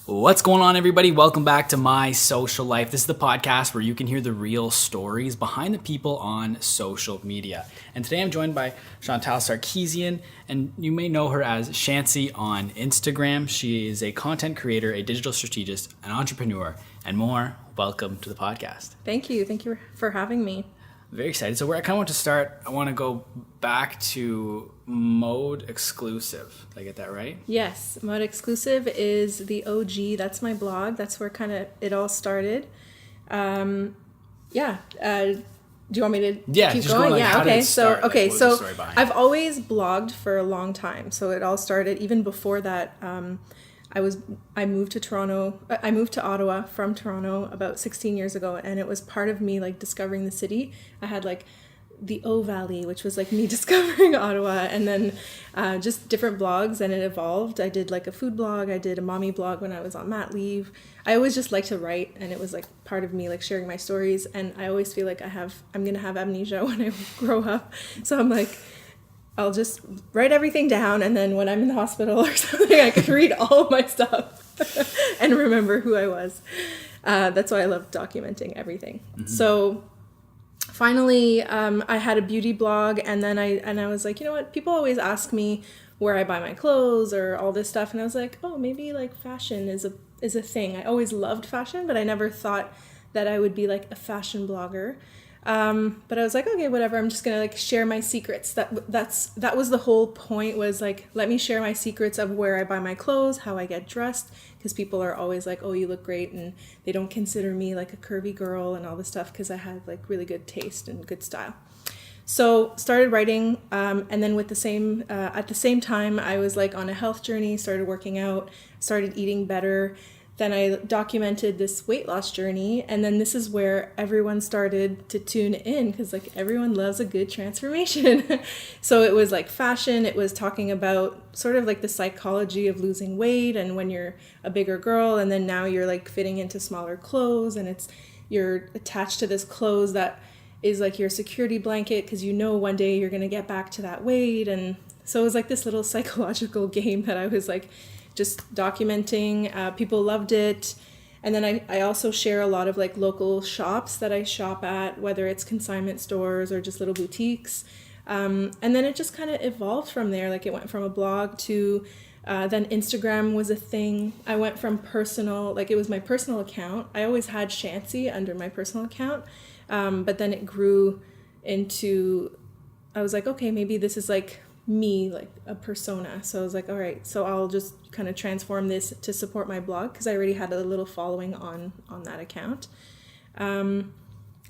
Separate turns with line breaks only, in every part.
What's going on, everybody? Welcome back to My Social Life. This is the podcast where you can hear the real stories behind the people on social media. And today I'm joined by Chantal Sarkeesian, and you may know her as Chantsy on Instagram. She is a content creator, a digital strategist, an entrepreneur, and more. Welcome to the podcast.
Thank you. Thank you for having me.
Very excited. So where I kind of want to start, I want to go back to Modexclusive. Did I get that right?
Yes. Modexclusive is the OG. That's my blog. That's where kind of it all started. Do you want me to keep going? Okay. So I've always blogged for a long time. So it all started even before that. I moved to Toronto. I moved to Ottawa from Toronto about 16 years ago, and it was part of me like discovering the city. I had like the O Valley, which was like me discovering Ottawa, and then just different blogs, and it evolved. I did like a food blog. I did a mommy blog when I was on mat leave. I always just like to write, and it was like part of me like sharing my stories. And I always feel like I'm gonna have amnesia when I grow up, so I'm like, I'll just write everything down, and then when I'm in the hospital or something, I can read all of my stuff and remember who I was. That's why I love documenting everything. Mm-hmm. So finally, I had a beauty blog, and then I was like, you know what? People always ask me where I buy my clothes or all this stuff, and I was like, oh, maybe like fashion is a thing. I always loved fashion, but I never thought that I would be like a fashion blogger. But I was like, okay, whatever. I'm just gonna like share my secrets. That was the whole point, was like, let me share my secrets of where I buy my clothes, how I get dressed, because people are always like, oh, you look great, and they don't consider me like a curvy girl and all this stuff because I had like really good taste and good style. So started writing, and then at the same time, I was like on a health journey, started working out, started eating better. Then I documented this weight loss journey, and then this is where everyone started to tune in, because like everyone loves a good transformation. So it was like fashion, it was talking about sort of like the psychology of losing weight, and when you're a bigger girl, and then now you're like fitting into smaller clothes, and you're attached to this clothes that is like your security blanket, because you know one day you're gonna get back to that weight. And so it was like this little psychological game that I was like just documenting. People loved it. And then I also share a lot of like local shops that I shop at, whether it's consignment stores or just little boutiques. And then it just kind of evolved from there. Like it went from a blog to then Instagram was a thing. I went from personal, like it was my personal account. I always had Chantsy under my personal account. But then it grew into, I was like, okay, maybe this is like me, like a persona. So I was like, all right, so I'll just kind of transform this to support my blog, because I already had a little following on that account. And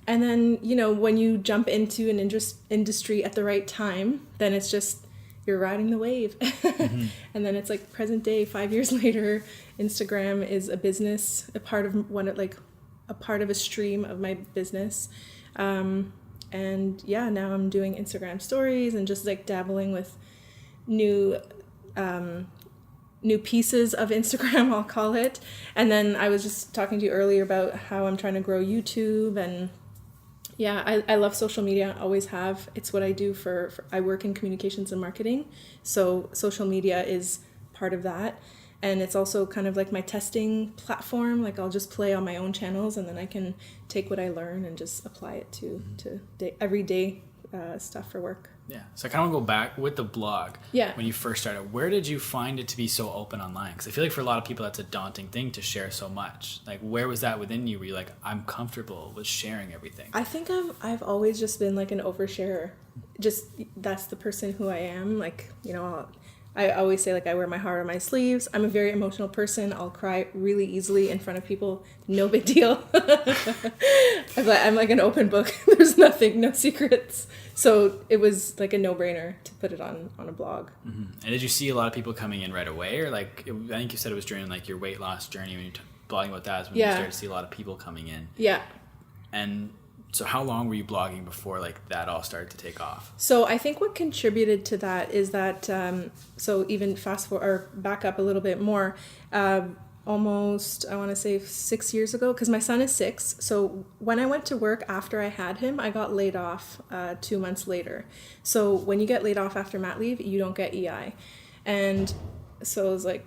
then, you know, when you jump into an industry at the right time, then it's just, you're riding the wave. Mm-hmm. And then it's like present day, 5 years later, Instagram is a business, a part of a stream of my business. And yeah, now I'm doing Instagram stories and just like dabbling with new pieces of Instagram, I'll call it. And then I was just talking to you earlier about how I'm trying to grow YouTube. And yeah, I love social media. I always have. It's what I do I work in communications and marketing. So social media is part of that. And it's also kind of like my testing platform. Like I'll just play on my own channels, and then I can take what I learn and just apply it to everyday stuff for work.
Yeah. So I kind of want to go back with the blog.
Yeah.
When you first started, where did you find it to be so open online? Because I feel like for a lot of people, that's a daunting thing to share so much. Like, where was that within you? Where you're like, I'm comfortable with sharing everything?
I think I've always just been like an oversharer. Just that's the person who I am. Like, you know, I always say like I wear my heart on my sleeves. I'm a very emotional person. I'll cry really easily in front of people. No big deal. I'm like an open book. There's no secrets. So it was like a no-brainer to put it on a blog.
Mm-hmm. And did you see a lot of people coming in right away? Or like, I think you said it was during like your weight loss journey when you're blogging about that, is when you started to see a lot of people coming in. Yeah. And so how long were you blogging before like that all started to take off?
So I think what contributed to that is that, so even fast forward or back up a little bit more, almost, I want to say 6 years ago, because my son is 6. So when I went to work after I had him, I got laid off 2 months later. So when you get laid off after mat leave, you don't get EI. And so it was like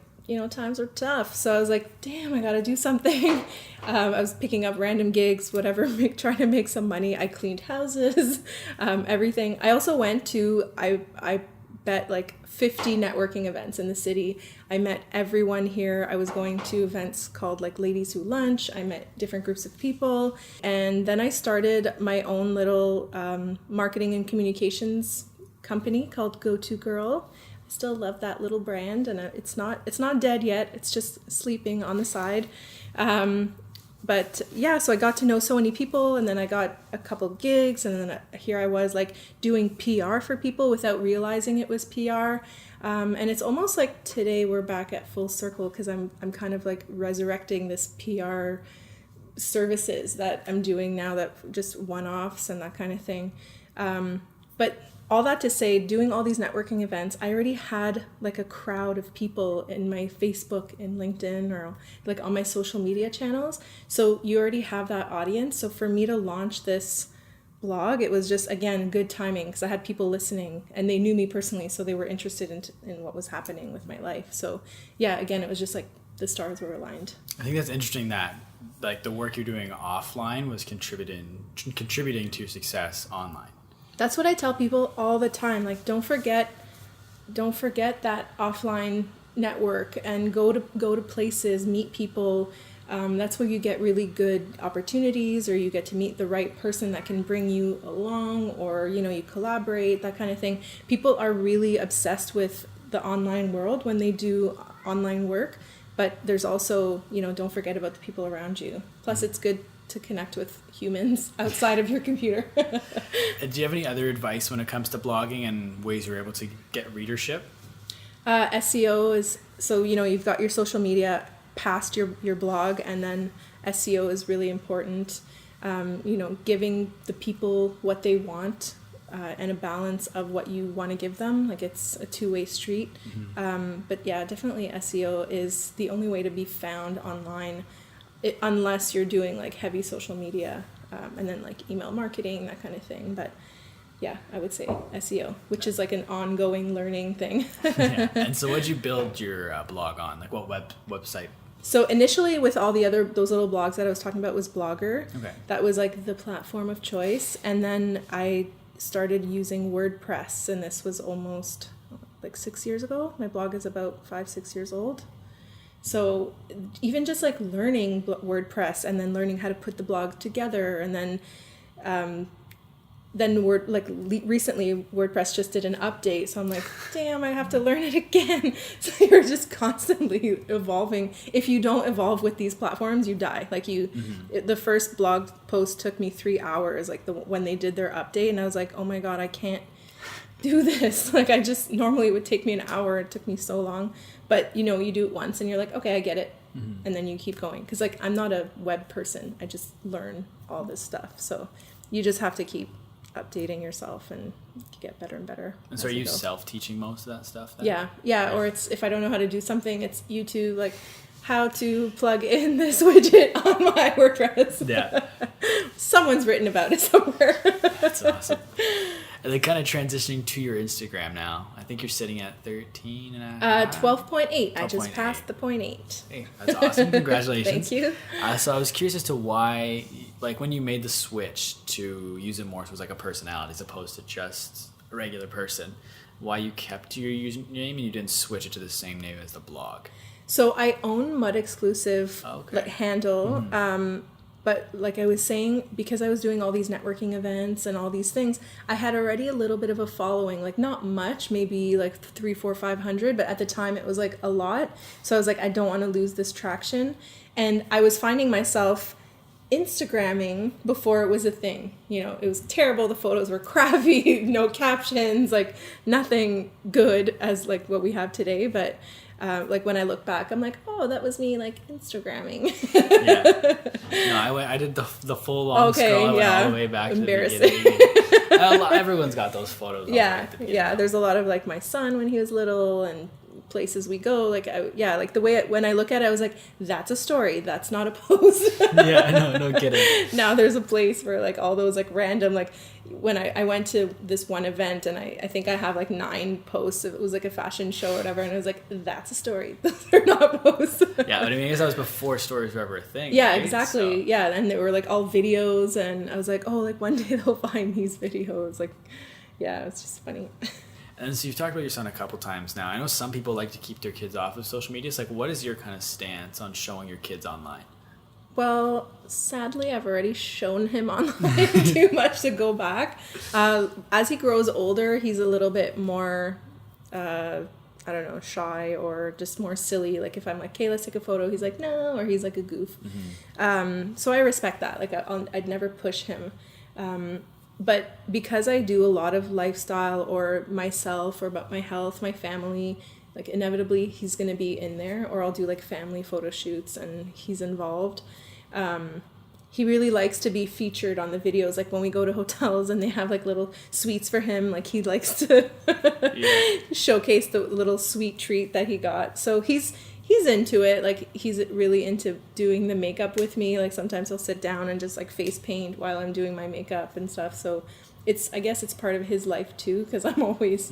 times were tough. So I was like, damn, I got to do something. I was picking up random gigs, whatever, trying to make some money. I cleaned houses, everything. I also went to, I bet like 50 networking events in the city. I met everyone here. I was going to events called like Ladies Who Lunch. I met different groups of people. And then I started my own little marketing and communications company called Go To Girl. I still love that little brand, and it's not dead yet. It's just sleeping on the side. But yeah, so I got to know so many people, and then I got a couple gigs, and then here I was like doing PR for people without realizing it was PR. And it's almost like today we're back at full circle, because I'm kind of like resurrecting this PR services that I'm doing now, that just one-offs and that kind of thing. But all that to say, doing all these networking events, I already had like a crowd of people in my Facebook and LinkedIn, or like on my social media channels. So you already have that audience. So for me to launch this blog, it was just, again, good timing, because I had people listening and they knew me personally. So they were interested in what was happening with my life. So yeah, again, it was just like the stars were aligned.
I think that's interesting that like the work you're doing offline was contributing to your success online.
That's what I tell people all the time. Like, don't forget that offline network, and go to places, meet people. That's where you get really good opportunities, or you get to meet the right person that can bring you along, or, you collaborate, that kind of thing. People are really obsessed with the online world when they do online work, but there's also, don't forget about the people around you. Plus, it's good to connect with humans outside of your computer.
Do you have any other advice when it comes to blogging and ways you're able to get readership?
SEO is, so you've got your social media past your blog, and then SEO is really important. Giving the people what they want, and a balance of what you want to give them. Like, it's a two-way street. Mm-hmm. But yeah, definitely SEO is the only way to be found online, unless you're doing like heavy social media, and then like email marketing, that kind of thing. But yeah, I would say SEO, which is like an ongoing learning thing.
Yeah. And so what'd you build your blog on? Like, what website?
So initially, with all those little blogs that I was talking about, was Blogger.
Okay.
That was like the platform of choice. And then I started using WordPress, and this was almost like 6 years ago. My blog is about 5-6 years old. So even just like learning WordPress, and then learning how to put the blog together, and then recently WordPress just did an update, so I'm like, damn, I have to learn it again. So you're just constantly evolving. If you don't evolve with these platforms, you die. Like the first blog post took me 3 hours, like when they did their update, and I was like, oh my god, I can't do this. Like, I just, normally it would take me an hour. It took me so long. But you do it once and you're like, okay, I get it. Mm-hmm. And then you keep going. Because like, I'm not a web person. I just learn all this stuff. So you just have to keep updating yourself and get better and better.
And so are you self-teaching most of that stuff then?
Yeah. Or it's, if I don't know how to do something, it's YouTube, like how to plug in this widget on my WordPress.
Yeah.
Someone's written about it somewhere.
That's awesome. And then kind of transitioning to your Instagram now. I think you're sitting at 13 and a half.
12.8. I just passed the 0.8.
Hey, that's awesome. Congratulations.
Thank you.
So I was curious as to why, like when you made the switch to use it more as like a personality as opposed to just a regular person, why you kept your username and you didn't switch it to the same name as the blog.
So I own Modexclusive handle. Mm-hmm. But like I was saying, because I was doing all these networking events and all these things, I had already a little bit of a following, like not much, maybe like 300, 400, 500, but at the time it was like a lot. So I was like, I don't want to lose this traction. And I was finding myself Instagramming before it was a thing. It was terrible. The photos were crappy, no captions, like nothing good as like what we have today. But like when I look back, I'm like, oh, that was me like Instagramming.
Yeah. No, I did the full long scroll. I went all the way back to the beginning. Everyone's got those photos.
Yeah. There's a lot of like my son when he was little, and places we go, like like the way when I look at it, I was like, that's a story, that's not a post.
Yeah, no kidding.
Now there's a place for like all those like random, like when I went to this one event, and I think I have like 9 posts. It was like a fashion show or whatever, and I was like, that's a story. Those are not posts.
Yeah, but I mean, I guess that was before stories were ever a thing.
Yeah,
right?
exactly. So. Yeah, and they were like all videos, and I was like, oh, like one day they'll find these videos. Like, yeah, it's just funny.
And so you've talked about your son a couple times now. I know some people like to keep their kids off of social media. So like, what is your kind of stance on showing your kids online?
Well, sadly, I've already shown him online too much to go back. As he grows older, he's a little bit more, I don't know, shy or just more silly. Like if I'm like, okay, let's take a photo, he's like, no, or he's like a goof. Mm-hmm. So I respect that. Like I'd never push him. But because I do a lot of lifestyle or myself or about my health, my family, like inevitably he's going to be in there, or I'll do like family photo shoots and he's involved. He really likes to be featured on the videos. Like when we go to hotels and they have like little sweets for him, like he likes to showcase the little sweet treat that he got. So he's into it. Like he's really into doing the makeup with me. Like sometimes he'll sit down and just like face paint while I'm doing my makeup and stuff. So I guess it's part of his life too, because I'm always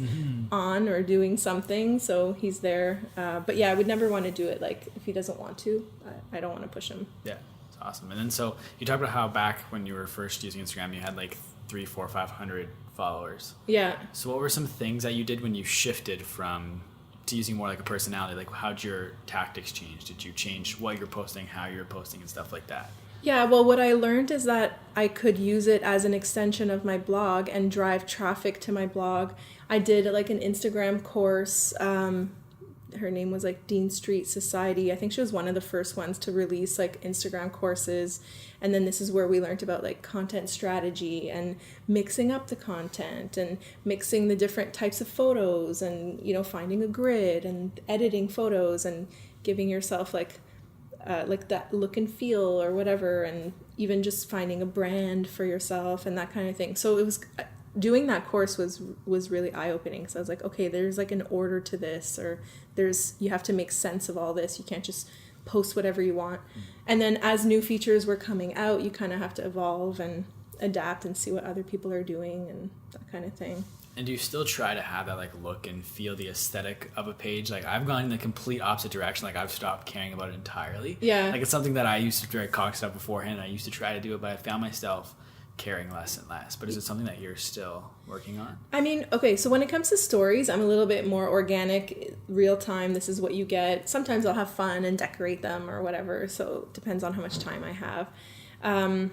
on or doing something. So he's there. But yeah, I would never want to do it. Like if he doesn't want to, I don't want to push him.
Yeah, it's awesome. And then so you talked about how back when you were first using Instagram, you had like 300, 400, 500 followers.
Yeah.
So what were some things that you did when you shifted to using more like a personality? Like how'd your tactics change? Did you change what you're posting, how you're posting, and stuff like that?
Yeah, well, what I learned is that I could use it as an extension of my blog and drive traffic to my blog. I did like an Instagram course. Her name was like Dean Street Society. I think she was one of the first ones to release like Instagram courses. And then this is where we learned about like content strategy and mixing up the content and mixing the different types of photos and, you know, finding a grid and editing photos and giving yourself like that look and feel or whatever, and even just finding a brand for yourself and that kind of thing. So it was doing that course was really eye-opening, because I was like, okay, there's like an order to this, or you have to make sense of all this. You can't just post whatever you want. And then as new features were coming out, you kind of have to evolve and adapt and see what other people are doing and that kind of thing.
And do you still try to have that like look and feel the aesthetic of a page? Like I've gone in the complete opposite direction. Like I've stopped caring about it entirely. Yeah. Like it's something that I used to be very cautious of beforehand. I used to try to do it, but I found myself caring less and less. But is it something that you're still working on? I
mean, okay, so when it comes to stories, I'm a little bit more organic, real time. This is what you get. Sometimes I'll have fun and decorate them or whatever. So it depends on how much time I have.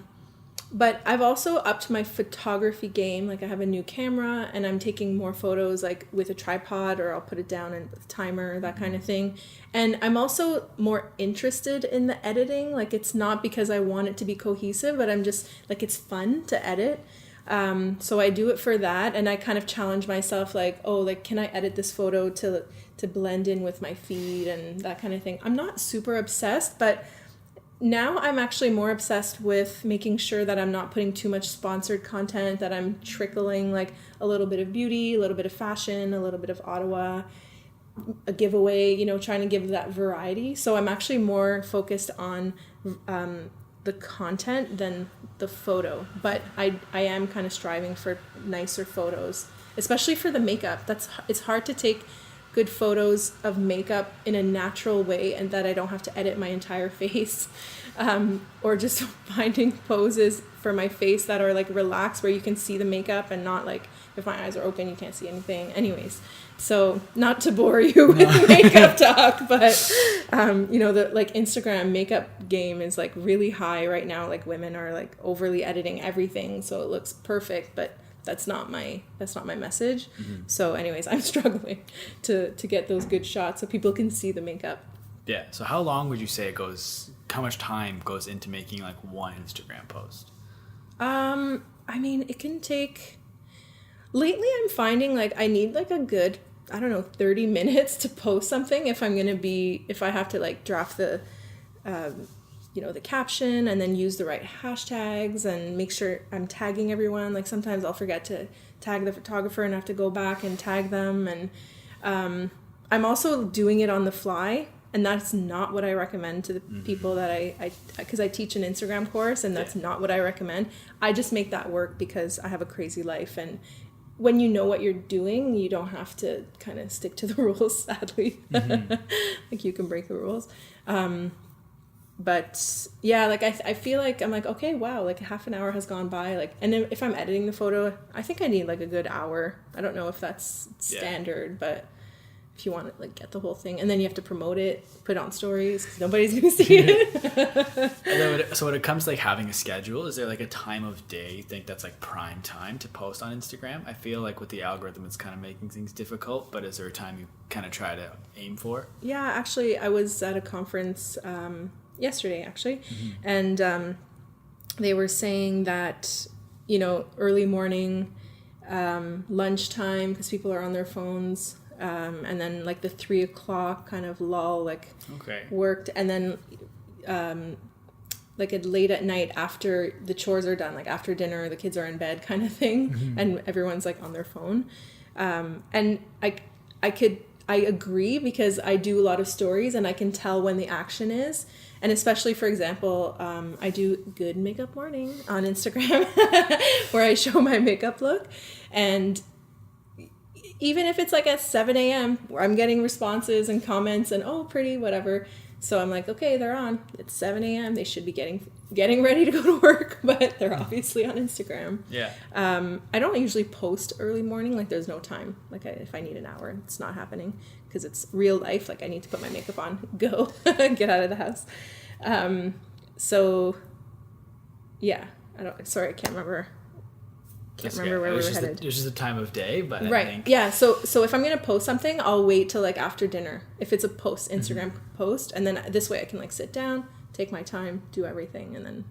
But I've also upped my photography game. Like I have a new camera and I'm taking more photos like with a tripod, or I'll put it down and with a timer, that kind of thing. And I'm also more interested in the editing. Like it's not because I want it to be cohesive, but I'm just like, it's fun to edit. So I do it for that. And I kind of challenge myself like, oh, like, can I edit this photo to blend in with my feed and that kind of thing. I'm not super obsessed, but now I'm actually more obsessed with making sure that I'm not putting too much sponsored content, that I'm trickling like a little bit of beauty, a little bit of fashion, a little bit of Ottawa, a giveaway, you know, trying to give that variety. So I'm actually more focused on the content than the photo. But I am kind of striving for nicer photos, especially for the makeup. It's hard to take good photos of makeup in a natural way and that I don't have to edit my entire face, or just finding poses for my face that are like relaxed where you can see the makeup and not like if my eyes are open you can't see anything. Anyways, so not to bore you with makeup talk, but you know, the like Instagram makeup game is like really high right now. Like women are like overly editing everything so it looks perfect, but that's not my message. So anyways, I'm struggling to get those good shots so people can see the makeup.
Yeah. So how long would you say how much time goes into making like one Instagram post?
I mean, it can take, lately I'm finding like I need like a good, I don't know, 30 minutes to post something if I have to like draft the you know, the caption and then use the right hashtags and make sure I'm tagging everyone. Like sometimes I'll forget to tag the photographer and have to go back and tag them. And I'm also doing it on the fly, and that's not what I recommend to the people that because I teach an Instagram course, and that's not what I recommend. I just make that work because I have a crazy life, and when you know what you're doing, you don't have to kind of stick to the rules, sadly. Like, you can break the rules. But yeah, like I feel like I'm like, okay, wow, like half an hour has gone by. Like, and if I'm editing the photo, I think I need like a good hour. I don't know if that's standard, but if you want to like get the whole thing, and then you have to promote it, put it on stories, 'cause nobody's gonna see it.
And then so when it comes to like having a schedule, is there like a time of day you think that's like prime time to post on Instagram? I feel like with the algorithm, it's kind of making things difficult, but is there a time you kind of try to aim for?
Yeah, actually, I was at a conference yesterday, actually, and they were saying that, you know, early morning, lunchtime, because people are on their phones, and then like the 3 o'clock kind of lull, like worked, and then like late at night after the chores are done, like after dinner, the kids are in bed kind of thing, and everyone's like on their phone. And I agree, because I do a lot of stories and I can tell when the action is. And especially, for example, I do Good Makeup Morning on Instagram where I show my makeup look. And even if it's like at 7 a.m. where I'm getting responses and comments and, oh, pretty, whatever. So I'm like, okay, they're on. It's 7 a.m. They should be getting ready to go to work, but they're obviously on Instagram.
Yeah.
I don't usually post early morning. Like, there's no time. Like, if I need an hour, it's not happening because it's real life. Like, I need to put my makeup on, go, get out of the house. So, yeah. I can't remember. Where we were headed.
There's just a time of day, but
right.
I think...
Yeah. So if I'm gonna post something, I'll wait till like after dinner. If it's a Instagram post, and then this way I can like sit down, take my time, do everything, and then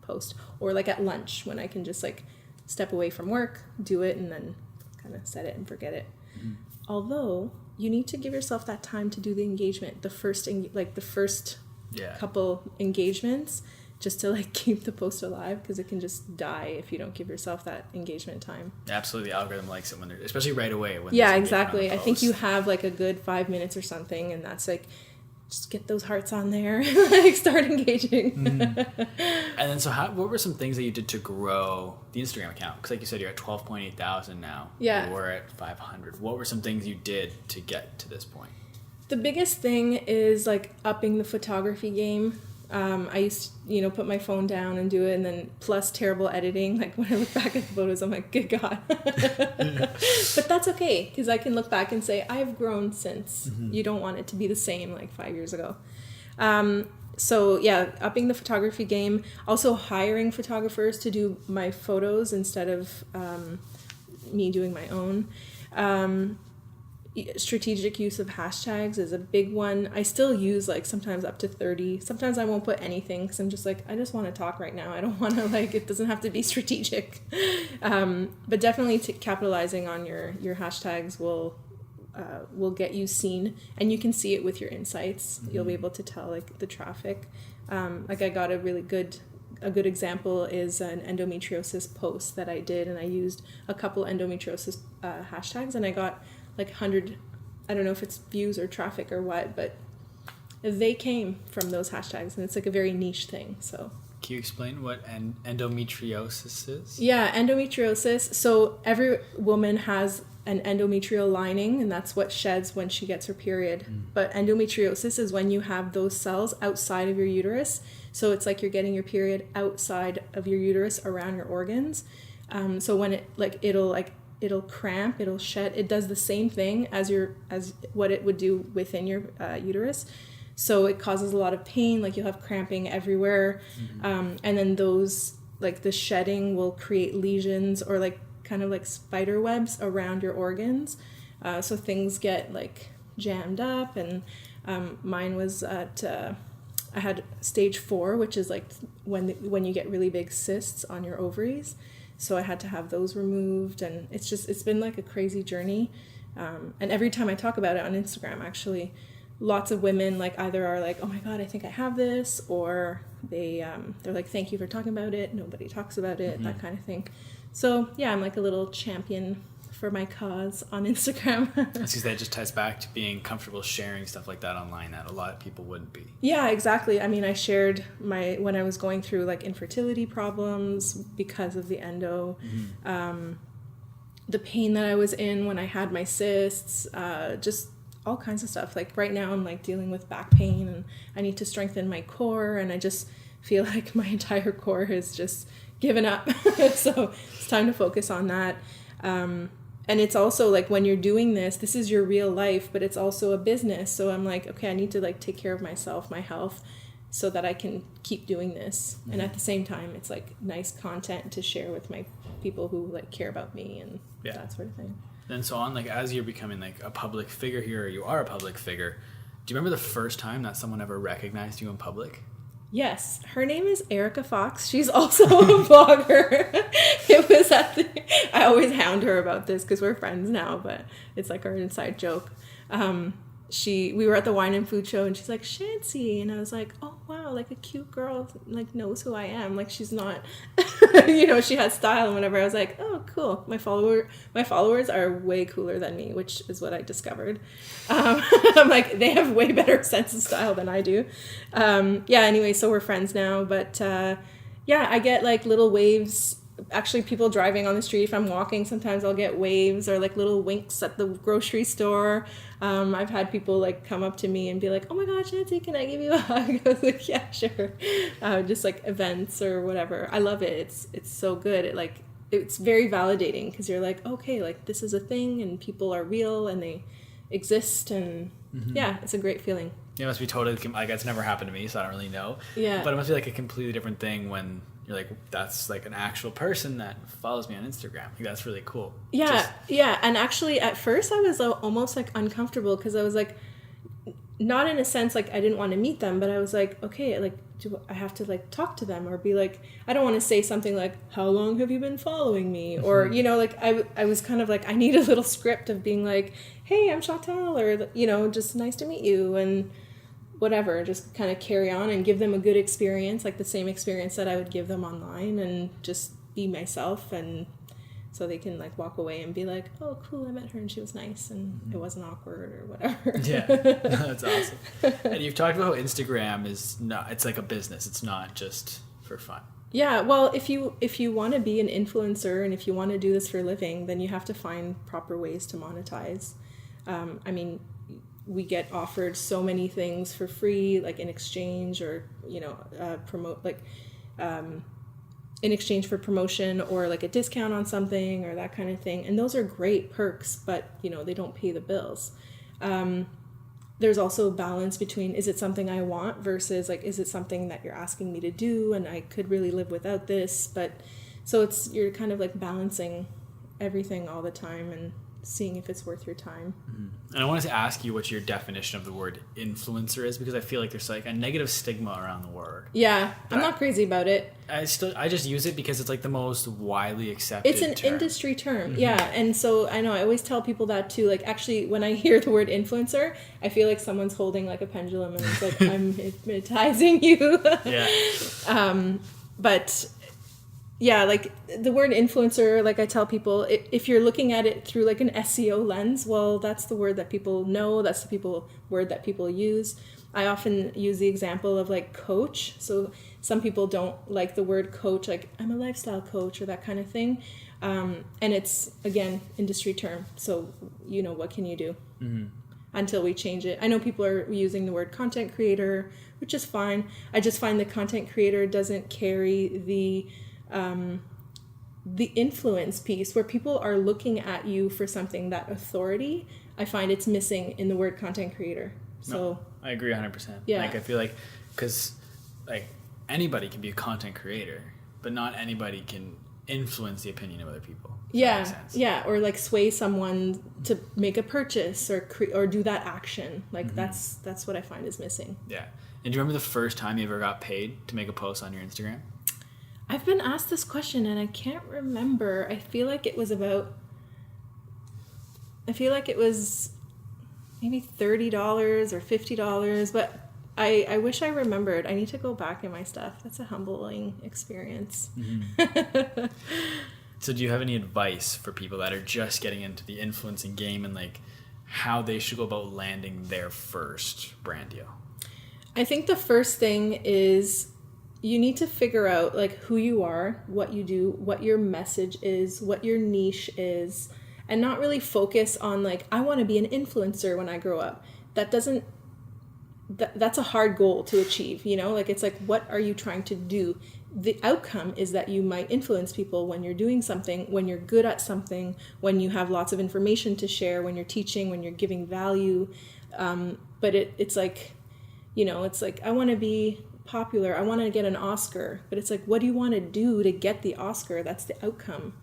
post. Or like at lunch when I can just like step away from work, do it, and then kind of set it and forget it. Although you need to give yourself that time to do the engagement, the first couple engagements, just to like keep the post alive, because it can just die if you don't give yourself that engagement time.
Absolutely, the algorithm likes it when they're, especially right away. When
exactly. I think you have like a good 5 minutes or something, and that's like, just get those hearts on there, like start engaging.
And then, so what were some things that you did to grow the Instagram account? Because like you said, you're at 12.8 thousand now.
Yeah.
We're at 500. What were some things you did to get to this point?
The biggest thing is like upping the photography game. I used to, put my phone down and do it, and then plus terrible editing. Like when I look back at the photos, I'm like, good God. But that's okay, because I can look back and say, I've grown since. You don't want it to be the same like 5 years ago. So yeah, upping the photography game. Also hiring photographers to do my photos instead of me doing my own. Strategic use of hashtags is a big one. I still use like sometimes up to 30. Sometimes I won't put anything because I'm just like, I just want to talk right now. I don't want to it doesn't have to be strategic. But definitely capitalizing on your hashtags will get you seen, and you can see it with your insights. You'll be able to tell like the traffic. Like I got a good example is an endometriosis post that I did, and I used a couple endometriosis hashtags, and I got like 100, I don't know if it's views or traffic or what, but they came from those hashtags, and it's like a very niche thing. So
can you explain what endometriosis is?
Yeah, endometriosis. So every woman has an endometrial lining, and that's what sheds when she gets her period. But endometriosis is when you have those cells outside of your uterus. So it's like you're getting your period outside of your uterus around your organs. So when it'll cramp, it'll shed. It does the same thing as what it would do within your uterus. So it causes a lot of pain, like you'll have cramping everywhere. And then those, like the shedding will create lesions or like kind of like spider webs around your organs. So things get like jammed up, and mine was at, I had stage 4, which is like when you get really big cysts on your ovaries. So I had to have those removed, and it's been like a crazy journey. And every time I talk about it on Instagram, actually, lots of women like either are like, oh my God, I think I have this, or they're like, thank you for talking about it. Nobody talks about it, that kind of thing. So yeah, I'm like a little champion for my cause on Instagram.
That's because that just ties back to being comfortable sharing stuff like that online that a lot of people wouldn't be.
Yeah, exactly. I mean, I shared when I was going through like infertility problems because of the endo, the pain that I was in when I had my cysts, just all kinds of stuff. Like right now I'm like dealing with back pain and I need to strengthen my core, and I just feel like my entire core has just given up. So it's time to focus on that. And it's also like when you're doing this is your real life, but it's also a business. So I'm like, okay, I need to like take care of myself, my health, so that I can keep doing this. And at the same time, it's like nice content to share with my people who like care about me and that sort of thing.
And so on, like as you're becoming like a public figure here, or you are a public figure, do you remember the first time that someone ever recognized you in public?
Yes, her name is Erica Fox. She's also a blogger. It was I always hound her about this because we're friends now, but it's like our inside joke. We were at the wine and food show and she's like, Chantsy, and I was like, oh wow, like a cute girl like knows who I am. Like she's not she has style and whatever. I was like, oh cool. My followers are way cooler than me, which is what I discovered. I'm like, they have way better sense of style than I do. Anyway, so we're friends now, but I get like little waves. Actually, people driving on the street, if I'm walking, sometimes I'll get waves or like little winks at the grocery store. I've had people like come up to me and be like, oh my God, Chantsy, can I give you a hug? I was like, yeah, sure. Just like events or whatever. I love it. It's so good. It's very validating because you're like, okay, like this is a thing and people are real and they exist, and it's a great feeling.
Yeah, it must be totally, like it's never happened to me, so I don't really know.
Yeah.
But it must be like a completely different thing when you're like, that's like an actual person that follows me on Instagram. Like that's really cool.
Yeah, and actually at first I was almost like uncomfortable because I was like, not in a sense like I didn't want to meet them, but I was like, okay, like do I have to like talk to them or be like, I don't want to say something like, how long have you been following me? Or, like I was kind of like, I need a little script of being like, hey, I'm Chantal, or, just nice to meet you and whatever, just kind of carry on and give them a good experience, like the same experience that I would give them online, and just be myself, and so they can like walk away and be like, oh cool, I met her and she was nice and it wasn't awkward or whatever.
Yeah, that's awesome. And you've talked about how Instagram it's like a business, it's not just for fun.
Yeah, well, if you want to be an influencer and if you want to do this for a living, then you have to find proper ways to monetize. I mean, we get offered so many things for free, like in exchange, or promote, like in exchange for promotion or like a discount on something or that kind of thing, and those are great perks, but they don't pay the bills. There's also a balance between, is it something I want versus like, is it something that you're asking me to do and I could really live without this? But so you're kind of like balancing everything all the time and seeing if it's worth your time.
And I wanted to ask you what your definition of the word influencer is, because I feel like there's like a negative stigma around the word.
Yeah, but I'm not crazy about it.
I just use it because it's like the most widely accepted
It's an
term.
industry term. Yeah, and so I know I always tell people that too. Like actually when I hear the word influencer, I feel like someone's holding like a pendulum and it's like, I'm hypnotizing you.
Yeah.
But yeah, like the word influencer, like I tell people, if you're looking at it through like an SEO lens, well, that's the word that people know. That's the word that people use. I often use the example of like coach. So some people don't like the word coach, like I'm a lifestyle coach or that kind of thing. And it's, again, industry term. So, what can you do until we change it? I know people are using the word content creator, which is fine. I just find the content creator doesn't carry the influence piece where people are looking at you for something, that authority. I find it's missing in the word content creator. So
no, I agree 100%.
Yeah.
Like I feel like, because like anybody can be a content creator, but not anybody can influence the opinion of other people.
Yeah, or like sway someone to make a purchase or do that action. Like that's what I find is missing.
Yeah. And do you remember the first time you ever got paid to make a post on your Instagram?
I've been asked this question and I can't remember. I feel like it was maybe $30 or $50, but I wish I remembered. I need to go back in my stuff. That's a humbling experience.
So do you have any advice for people that are just getting into the influencing game and like how they should go about landing their first brand deal?
I think the first thing is you need to figure out like who you are, what you do, what your message is, what your niche is, and not really focus on like, I want to be an influencer when I grow up. That's a hard goal to achieve, you know? Like, it's like, what are you trying to do? The outcome is that you might influence people when you're doing something, when you're good at something, when you have lots of information to share, when you're teaching, when you're giving value. But it's like, you know, it's like, I want to be popular. I want to get an Oscar. But it's like, what do you want to do to get the Oscar? That's the outcome.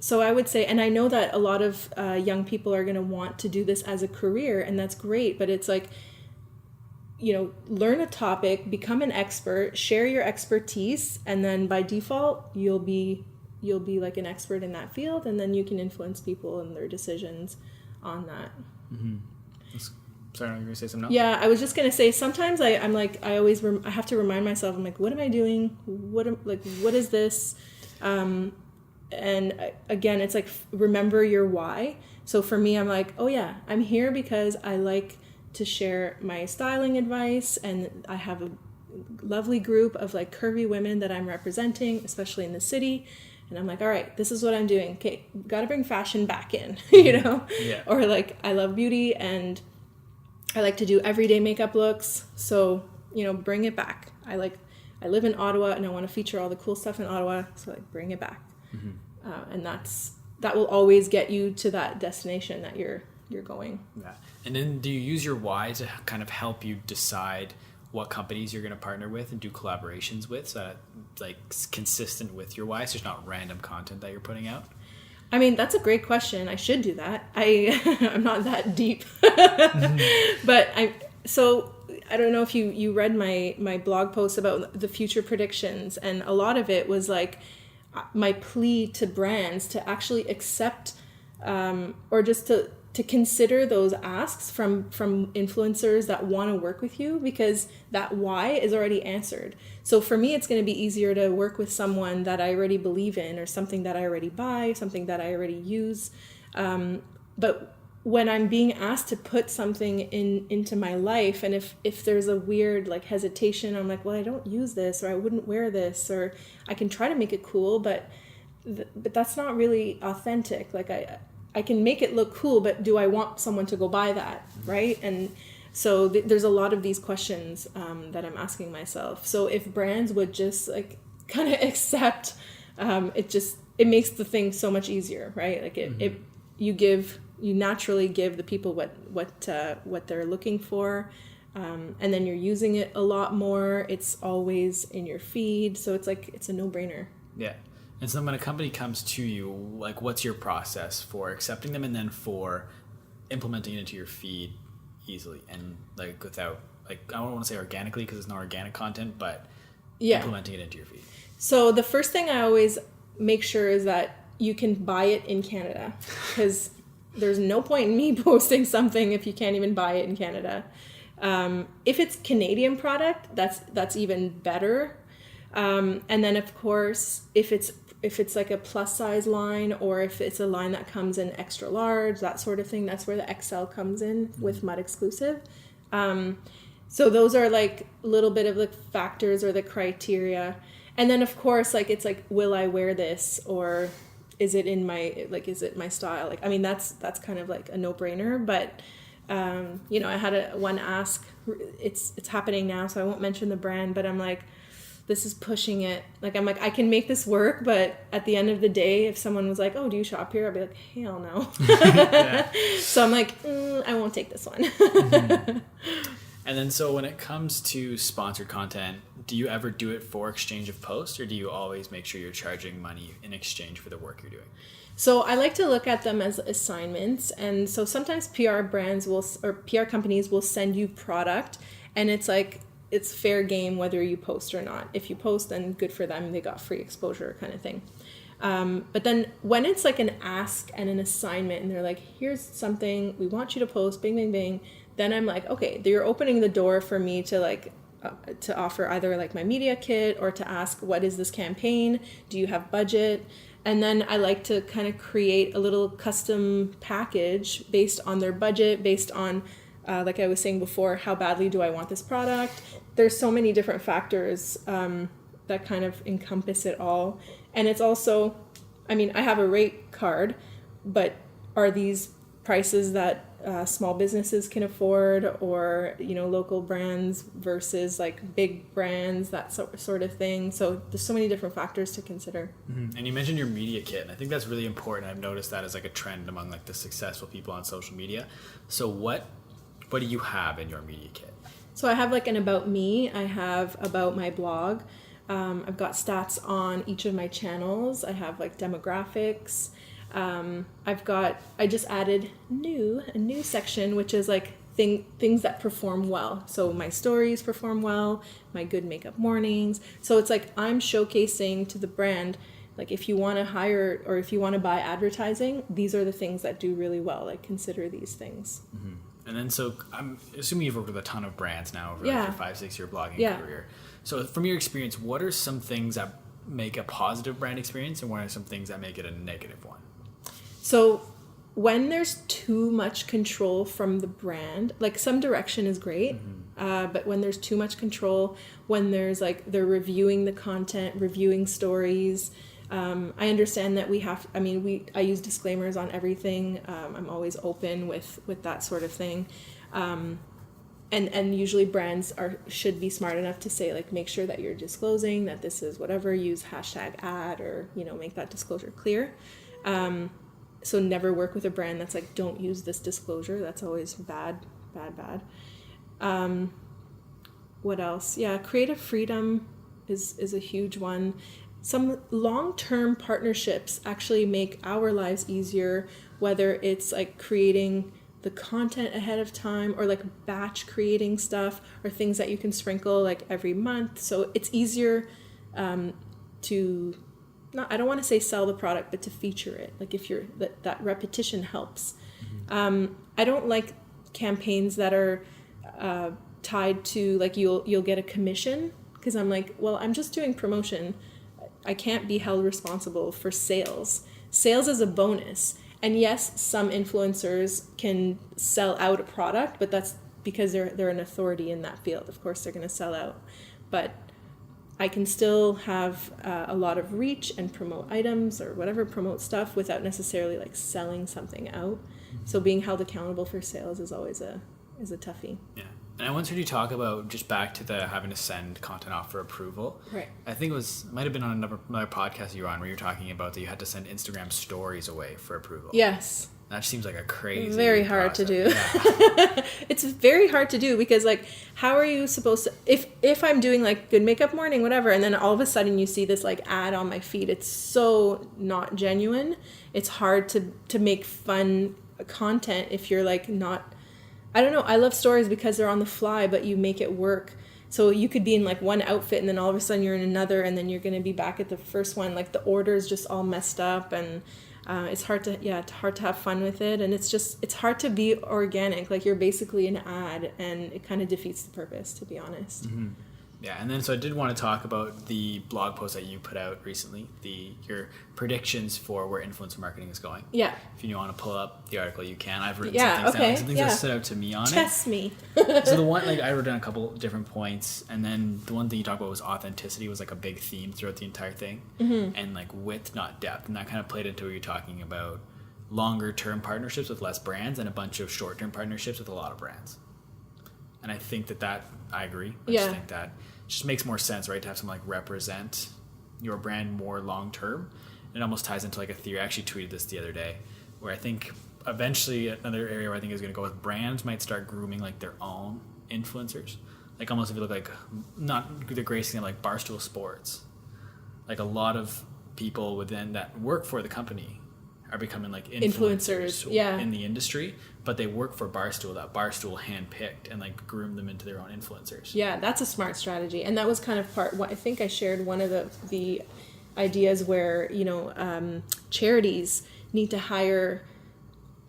So I would say, and I know that a lot of young people are going to want to do this as a career, and that's great. But it's like, you know, learn a topic, become an expert, share your expertise, and then by default, you'll be like an expert in that field, and then you can influence people and their decisions on that.
Mm-hmm. Sorry, you were going to say something else?
Yeah, I was just going to say, sometimes I have to remind myself, I'm like, what am I doing? What is this? And again, it's like, remember your why. So for me, I'm like, oh yeah, I'm here because I like to share my styling advice, and I have a lovely group of like curvy women that I'm representing, especially in the city. And I'm like, all right, this is what I'm doing. Okay, got to bring fashion back in, you know?
Yeah.
Or like, I love beauty and I like to do everyday makeup looks. So, you know, bring it back. I live in Ottawa and I want to feature all the cool stuff in Ottawa. So like, bring it back. Mm-hmm. And that will always get you to that destination that you're going.
Yeah. And then do you use your why to kind of help you decide what companies you're going to partner with and do collaborations with, so that like consistent with your why, so it's not random content that you're putting out?
I mean, that's a great question. I should do that. I'm not that deep. Mm-hmm. But I don't know if you read my blog post about the future predictions, and a lot of it was like my plea to brands to actually accept or just to consider those asks from influencers that want to work with you, because that why is already answered. So for me, it's going to be easier to work with someone that I already believe in, or something that I already buy, something that I already use. But when I'm being asked to put something into my life, and if there's a weird like hesitation, I'm like, well, I don't use this, or I wouldn't wear this, or I can try to make it cool, but that's not really authentic. Like I can make it look cool, but do I want someone to go buy that, right? And so there's a lot of these questions that I'm asking myself. So if brands would just like kind of accept, it makes the thing so much easier, right? Like you naturally give the people what they're looking for, and then you're using it a lot more. It's always in your feed, so it's like it's a no-brainer.
Yeah. And so when a company comes to you, like, what's your process for accepting them and then for implementing it into your feed easily and like without, like, I don't want to say organically because it's not organic content, but implementing it into your feed? So
the first thing I always make sure is that you can buy it in Canada, because there's no point in me posting something if you can't even buy it in Canada. If it's Canadian product, that's even better. And then of course, if it's like a plus size line, or if it's a line that comes in extra large, that sort of thing, that's where the XL comes in with Modexclusive. So those are like a little bit of the factors or the criteria. And then of course, like, it's like, will I wear this, or is it my style? Like, I mean, that's kind of like a no-brainer, but you know, I had one ask, it's happening now, so I won't mention the brand, but I'm like, this is pushing it. Like, I'm like, I can make this work, but at the end of the day, if someone was like, oh, do you shop here? I'd be like, hell no. Yeah. So I'm like, I won't take this one.
Mm-hmm. And then, so when it comes to sponsored content, do you ever do it for exchange of posts, or do you always make sure you're charging money in exchange for the work you're doing?
So I like to look at them as assignments. And so sometimes PR companies will send you product, and it's like, it's fair game whether you post or not. If you post, then good for them. They got free exposure kind of thing. But then when it's like an ask and an assignment, and they're like, here's something we want you to post, bing, bing, bing. Then I'm like, okay, you're opening the door for me to like to offer either like my media kit or to ask, what is this campaign? Do you have budget? And then I like to kind of create a little custom package based on their budget, based on, like I was saying before, how badly do I want this product? There's so many different factors that kind of encompass it all. And it's also, I mean, I have a rate card, but are these prices that small businesses can afford, or local brands versus like big brands, that sort of thing? So there's so many different factors to consider.
Mm-hmm. And you mentioned your media kit, and I think that's really important. I've noticed that as like a trend among like the successful people on social media. So what do you have in your media kit?
So I have like an about me, I have about my blog, I've got stats on each of my channels, I have like demographics. I just added a new section, which is like things that perform well. So my stories perform well, my good makeup mornings. So it's like I'm showcasing to the brand, like if you want to hire or if you want to buy advertising, these are the things that do really well. Like consider these things.
Mm-hmm. And then, so I'm assuming you've worked with a ton of brands now over like your 5-6 year blogging career. So from your experience, what are some things that make a positive brand experience, and what are some things that make it a negative one?
So when there's too much control from the brand, like some direction is great, but when there's too much control, when there's like they're reviewing the content, reviewing stories, I understand that I use disclaimers on everything. I'm always open with that sort of thing. And usually brands should be smart enough to say, like, make sure that you're disclosing that this is whatever, use hashtag ad, or, make that disclosure clear. So never work with a brand that's like, don't use this disclosure. That's always bad. What else? Yeah, creative freedom is a huge one. Some long-term partnerships actually make our lives easier, whether it's like creating the content ahead of time or like batch creating stuff or things that you can sprinkle like every month. So it's easier to... I don't want to say sell the product, but to feature it. Like if you're that repetition helps. I don't like campaigns that are tied to like you'll get a commission, because I'm like, well, I'm just doing promotion. I can't be held responsible for sales. Sales is a bonus. And yes, some influencers can sell out a product, but that's because they're an authority in that field. Of course, they're going to sell out. But I can still have a lot of reach and promote items or whatever, promote stuff without necessarily like selling something out. So being held accountable for sales is always a toughie. Yeah.
And I once heard you talk about, just back to the having to send content off for approval.
Right.
I think it might have been on another podcast you were on where you were talking about that you had to send Instagram stories away for approval.
Yes.
That seems like a crazy
very hard
process.
to do. Yeah. It's very hard to do because like, how are you supposed to, if I'm doing like good makeup morning, whatever, and then all of a sudden you see this like ad on my feed, it's so not genuine. It's hard to make fun content if you're like not, I don't know. I love stories because they're on the fly, but you make it work. So you could be in like one outfit and then all of a sudden you're in another, and then you're going to be back at the first one. Like the order is just all messed up, and it's hard to have fun with it. And it's hard to be organic. Like you're basically an ad, and it kind of defeats the purpose, to be honest.
Mm-hmm. Yeah, and then so I did want to talk about the blog post that you put out recently, your predictions for where influencer marketing is going.
Yeah.
If you want to pull up the article, you can. I've written some things down, some things that stood out to me on
Test me.
So the one, like I wrote down a couple different points, and then the one thing you talked about was authenticity was like a big theme throughout the entire thing, and like width, not depth, and that kind of played into what you're talking about, longer term partnerships with less brands and a bunch of short term partnerships with a lot of brands. And I think that I agree. I just think that just makes more sense, right, to have someone like represent your brand more long term. It almost ties into like a theory. I actually tweeted this the other day, where I think eventually another area where I think is going to go with brands might start grooming like their own influencers. Like almost if you look like, not the gracing of like Barstool Sports, like a lot of people within that work for the company are becoming like influencers in the industry, but they work for Barstool, that Barstool handpicked and like groomed them into their own influencers.
Yeah, that's a smart strategy. And that was kind of I think I shared one of the ideas where, charities need to hire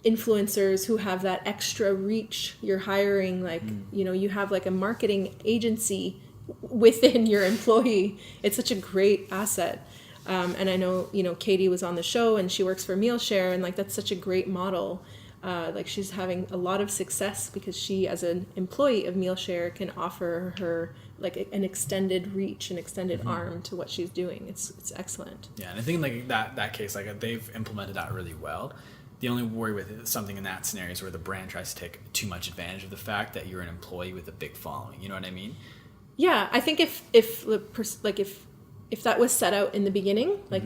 influencers who have that extra reach. You're hiring like, you have like a marketing agency within your employee. It's such a great asset. And I know, Katie was on the show and she works for MealShare, and like, that's such a great model. Like, she's having a lot of success because she, as an employee of MealShare, can offer her like an extended reach, an extended arm to what she's doing. It's excellent.
Yeah, and I think like that case, like they've implemented that really well. The only worry with something in that scenario is where the brand tries to take too much advantage of the fact that you're an employee with a big following. You know what I mean?
Yeah, I think if that was set out in the beginning, like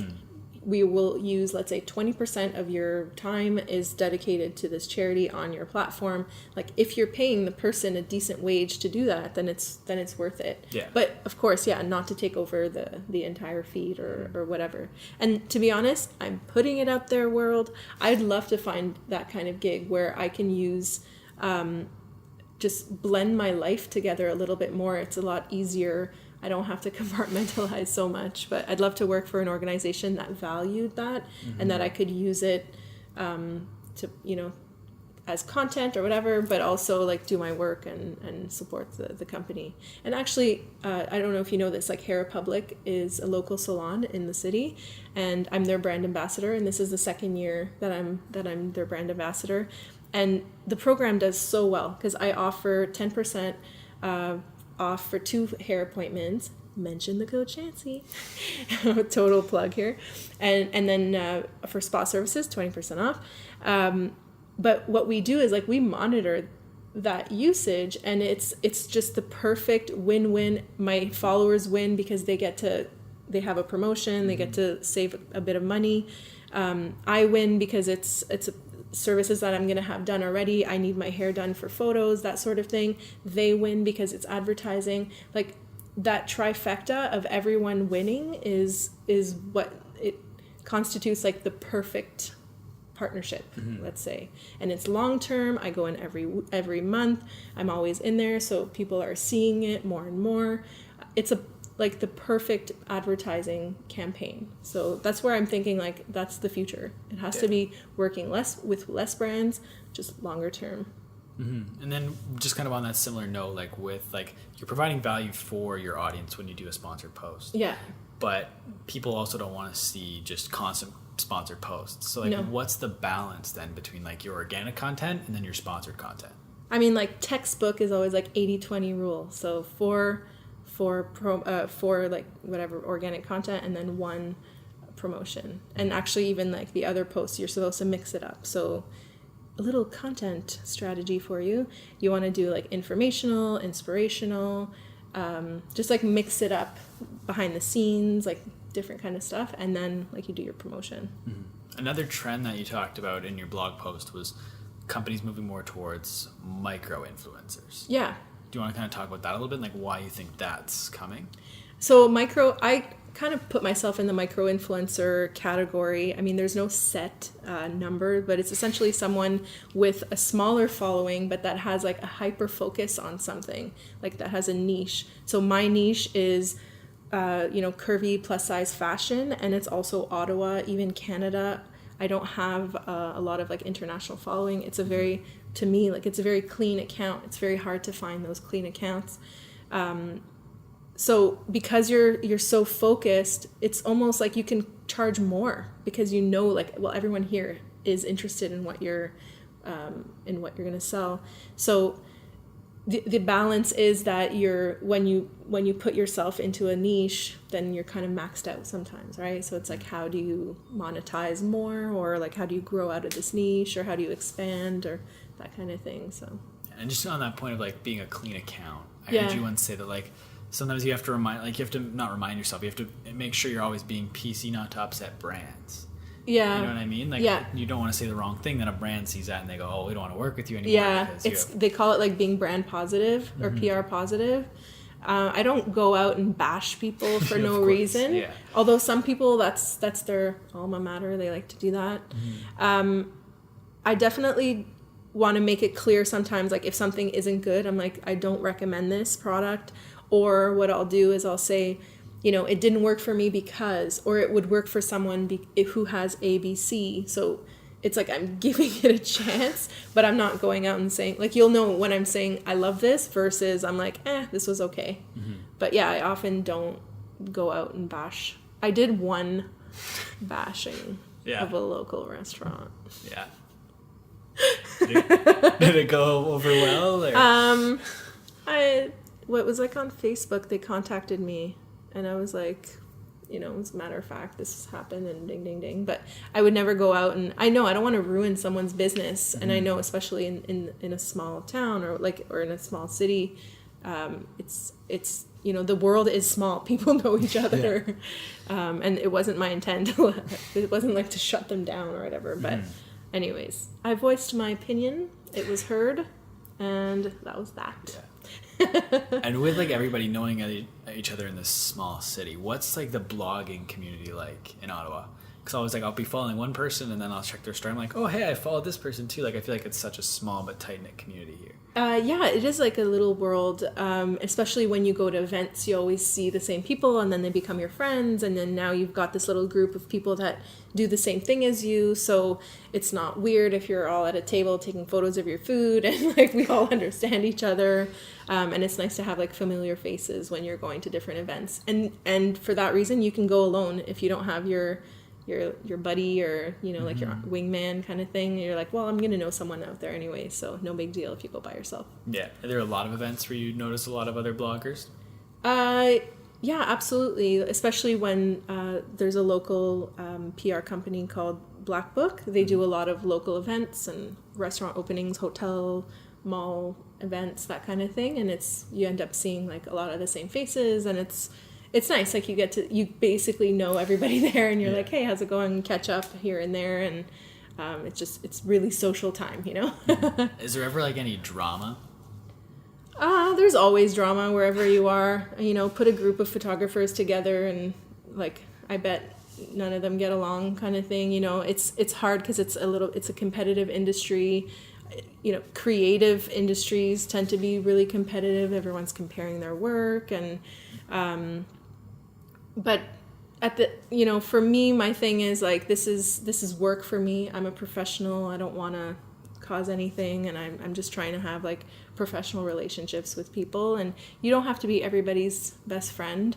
we will use, let's say 20% of your time is dedicated to this charity on your platform. Like, if you're paying the person a decent wage to do that, then it's worth it.
Yeah.
But of course, not to take over the entire feed or whatever. And to be honest, I'm putting it out there, world. I'd love to find that kind of gig where I can use, just blend my life together a little bit more. It's a lot easier. I don't have to compartmentalize so much, but I'd love to work for an organization that valued that and that I could use it to, as content or whatever, but also like do my work and support the company. And actually, I don't know if you know this, like Hair Republic is a local salon in the city, and I'm their brand ambassador. And this is the second year that I'm their brand ambassador. And the program does so well because I offer 10% off for 2 hair appointments. Mention the code Chantsy. Total plug here. And then for spa services, 20% off. But what we do is like we monitor that usage, and it's just the perfect win-win. My followers win because they have a promotion, they get to save a bit of money. I win because it's services that I'm going to have done already. I need my hair done for photos, that sort of thing. They win because it's advertising. Like, that trifecta of everyone winning is what it constitutes, like the perfect partnership, let's say. And it's long term. I go in every month. I'm always in there, so people are seeing it more and more. It's like the perfect advertising campaign. So that's where I'm thinking, like, that's the future. It has to be working with less brands, just longer term.
And then just kind of on that similar note, like with like you're providing value for your audience when you do a sponsored post.
Yeah.
But people also don't want to see just constant sponsored posts. So like what's the balance then between like your organic content and then your sponsored content?
I mean, like textbook is always like 80-20 rule. So for like whatever organic content and then 1 promotion. And actually even like the other posts, you're supposed to mix it up. So a little content strategy for you. You want to do like informational, inspirational, just like mix it up behind the scenes, like different kind of stuff. And then like you do your promotion.
Another trend that you talked about in your blog post was companies moving more towards micro influencers.
Yeah.
Do you want to kind of talk about that a little bit, like why you think that's coming?
So I kind of put myself in the micro influencer category. I mean, there's no set number, but it's essentially someone with a smaller following, but that has like a hyper focus on something, like that has a niche. So my niche is, curvy plus size fashion, and it's also Ottawa, even Canada. I don't have a lot of like international following. It's a very clean account. It's very hard to find those clean accounts. So because you're so focused, it's almost like you can charge more because everyone here is interested in what you're going to sell. So the balance is that when you put yourself into a niche, then you're kind of maxed out sometimes, right? So it's like, how do you monetize more, or like how do you grow out of this niche, or how do you expand, or that kind of thing. So
and just on that point of like being a clean account, I heard you once say that like sometimes you have to not remind yourself, you have to make sure you're always being PC, not to upset brands.
Yeah.
You know what I mean? Like, you don't want to say the wrong thing, then a brand sees that and they go, oh, we don't want to work with you anymore.
Yeah, they call it like being brand positive or PR positive. I don't go out and bash people for no reason. Yeah. Although some people, that's their alma mater. They like to do that. I definitely want to make it clear sometimes, like if something isn't good, I'm like, I don't recommend this product. Or what I'll do is I'll say, it didn't work for me because, or it would work for someone who has ABC. So it's like I'm giving it a chance, but I'm not going out and saying, like, you'll know when I'm saying I love this versus I'm like, this was okay. But yeah, I often don't go out and bash. I did one bashing of a local restaurant.
Yeah. Did it go over well? Or?
What was like on Facebook, they contacted me and I was like, you know, as a matter of fact, this has happened and ding, ding, ding. But I would never go out, and I know I don't want to ruin someone's business. And I know, especially in a small town or in a small city, it's you know, the world is small. People know each other. Yeah. And it wasn't my intent. It wasn't like to shut them down or whatever. But anyways, I voiced my opinion. It was heard. And that was that.
Yeah. And with like everybody knowing each other in this small city, what's like the blogging community like in Ottawa? Because I was like, I'll be following one person and then I'll check their story. I'm like, oh, hey, I followed this person too. Like, I feel like it's such a small but tight-knit community here.
Yeah, it is like a little world, especially when you go to events. You always see the same people and then they become your friends. And then now you've got this little group of people that do the same thing as you. So it's not weird if you're all at a table taking photos of your food and like we all understand each other. And it's nice to have like familiar faces when you're going to different events. And for that reason, you can go alone if you don't have your buddy or, you know, like your wingman kind of thing. You're like, well, I'm going to know someone out there anyway, so no big deal if you go by yourself.
Yeah. Are there a lot of events where you notice a lot of other bloggers?
Yeah, absolutely. Especially when there's a local PR company called Black Book. They do a lot of local events and restaurant openings, hotel, mall events, that kind of thing. And you end up seeing like a lot of the same faces, and it's nice. Like you basically know everybody there, and you're like, hey, how's it going? Catch up here and there, and it's really social time, you know.
Is there ever like any drama?
There's always drama wherever you are. You know, put a group of photographers together, and like I bet none of them get along, kind of thing. You know, it's hard because it's a competitive industry. You know, creative industries tend to be really competitive. Everyone's comparing their work, and but for me, my thing is like, this is work for me. I'm a professional. I don't want to cause anything, and I'm just trying to have like professional relationships with people, and you don't have to be everybody's best friend.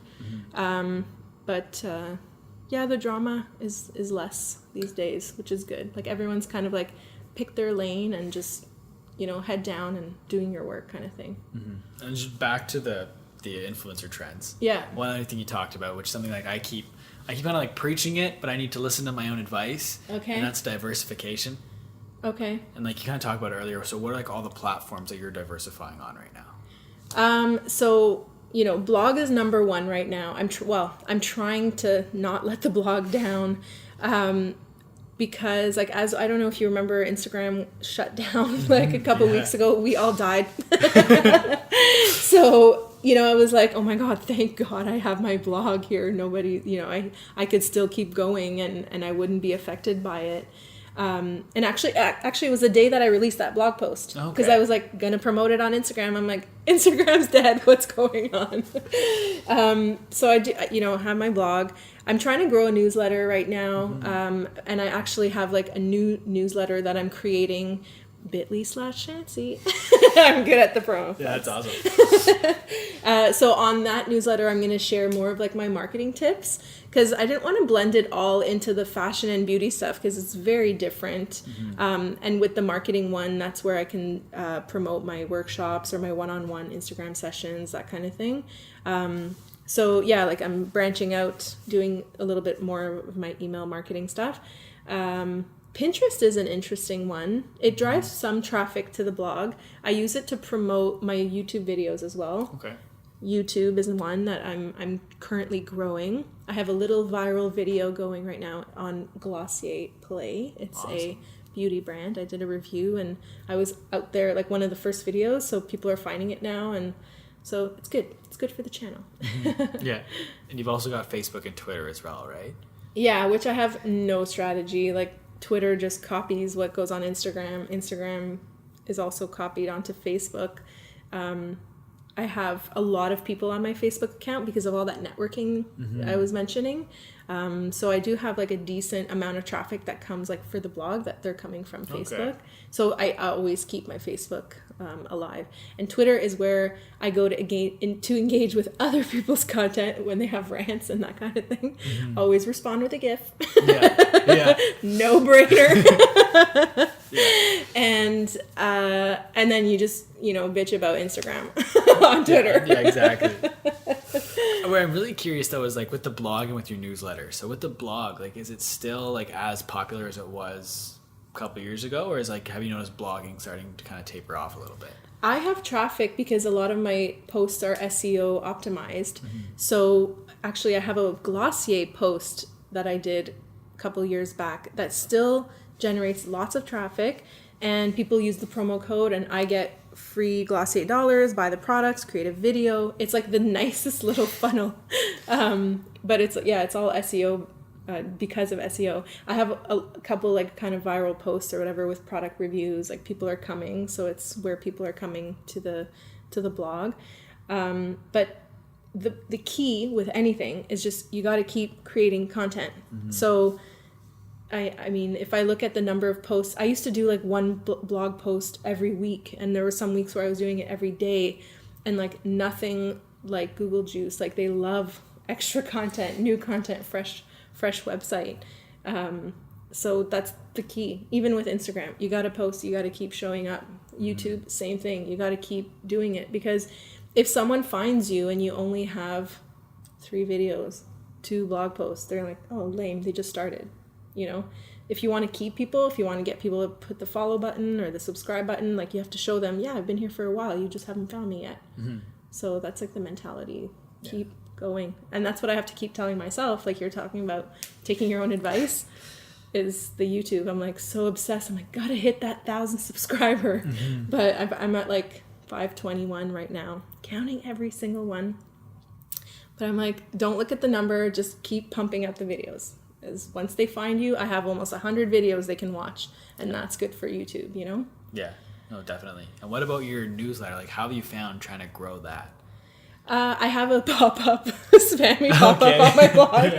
But the drama is less these days, which is good. Like everyone's kind of like pick their lane and just, you know, head down and doing your work kind of thing.
And just back to the influencer trends.
Yeah.
One other thing you talked about, which is something like I keep kind of like preaching it, but I need to listen to my own advice.
Okay.
And that's diversification.
Okay.
And like you kind of talked about it earlier. So what are like all the platforms that you're diversifying on right now?
So, you know, blog is number one right now. I'm trying to not let the blog down. Because like, I don't know if you remember, Instagram shut down like a couple weeks ago. We all died. So, you know, I was like, oh my God, thank God I have my blog here. Nobody, you know, I could still keep going and I wouldn't be affected by it. And actually it was the day that I released that blog post, because I was like gonna promote it on Instagram. I'm like, Instagram's dead. What's going on? So I do, you know, have my blog. I'm trying to grow a newsletter right now. And I actually have like a new newsletter that I'm creating, bit.ly/Chantsy. I'm good at the promo.
Yeah, that's awesome.
So on that newsletter, I'm going to share more of like my marketing tips, because I didn't want to blend it all into the fashion and beauty stuff, because it's very different. And with the marketing one, that's where I can promote my workshops or my one-on-one Instagram sessions, that kind of thing. So yeah, like I'm branching out, doing a little bit more of my email marketing stuff. Pinterest is an interesting one. It drives some traffic to the blog. I use it to promote my YouTube videos as well.
Okay.
YouTube is one that I'm currently growing. I have a little viral video going right now on Glossier Play. It's a beauty brand. I did a review and I was out there like one of the first videos, so people are finding it now, and so it's good. It's good for the channel.
Yeah. And you've also got Facebook and Twitter as well, right?
Yeah, which I have no strategy. Like Twitter just copies what goes on Instagram. Instagram is also copied onto Facebook. I have a lot of people on my Facebook account because of all that networking I was mentioning. So I do have like a decent amount of traffic that comes like for the blog that they're coming from Facebook. Okay. So I always keep my Facebook alive. And Twitter is where I go to engage with other people's content when they have rants and that kind of thing. Always respond with a GIF. Yeah. No brainer. And then you just, bitch about Instagram on Twitter.
Yeah, exactly. Where I'm really curious though is like with the blog and with your newsletter. So with the blog, like, is it still like as popular as it was a couple of years ago, or is like, have you noticed blogging starting to kind of taper off a little bit?
I have traffic because a lot of my posts are SEO optimized. So actually I have a Glossier post that I did a couple years back that still generates lots of traffic, and people use the promo code and I get free Glossier dollars, buy the products, create a video. It's like the nicest little funnel. But it's all SEO because of SEO. I have a couple like kind of viral posts or whatever with product reviews, like people are coming, so it's where people are coming to the blog. But the key with anything is just you got to keep creating content. So I mean, if I look at the number of posts, I used to do like one blog post every week, and there were some weeks where I was doing it every day, and like nothing like Google Juice. Like they love extra content, new content, fresh website. So that's the key. Even with Instagram, you got to post, you got to keep showing up. YouTube, same thing. You got to keep doing it, because if someone finds you and you only have 3 videos, 2 blog posts, they're like, oh, lame, they just started. If you want to keep people, if you want to get people to put the follow button or the subscribe button, like you have to show them, yeah, I've been here for a while, you just haven't found me yet. So that's like the mentality. Keep going. And that's what I have to keep telling myself, like you're talking about taking your own advice, is the YouTube. I'm like so obsessed. I'm like, gotta hit that 1,000 subscriber. But I'm at like 521 right now, counting every single one. But I'm like, don't look at the number, just keep pumping out the videos. Is once they find you, I have almost 100 videos they can watch, and that's good for YouTube,
Yeah, no, definitely. And what about your newsletter? Like, how have you found trying to grow that?
I have a pop-up, spammy pop-up on my blog.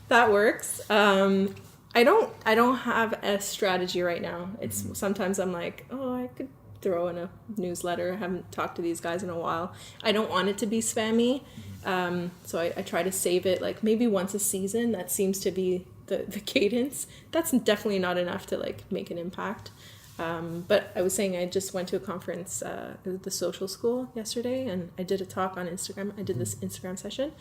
That works. I don't have a strategy right now. It's sometimes I'm like, oh, I could throw in a newsletter. I haven't talked to these guys in a while. I don't want it to be spammy. So I try to save it like maybe once a season. That seems to be the cadence. That's definitely not enough to like make an impact. But I was saying I just went to a conference, the social school yesterday, and I did a talk on Instagram. I did this Instagram session.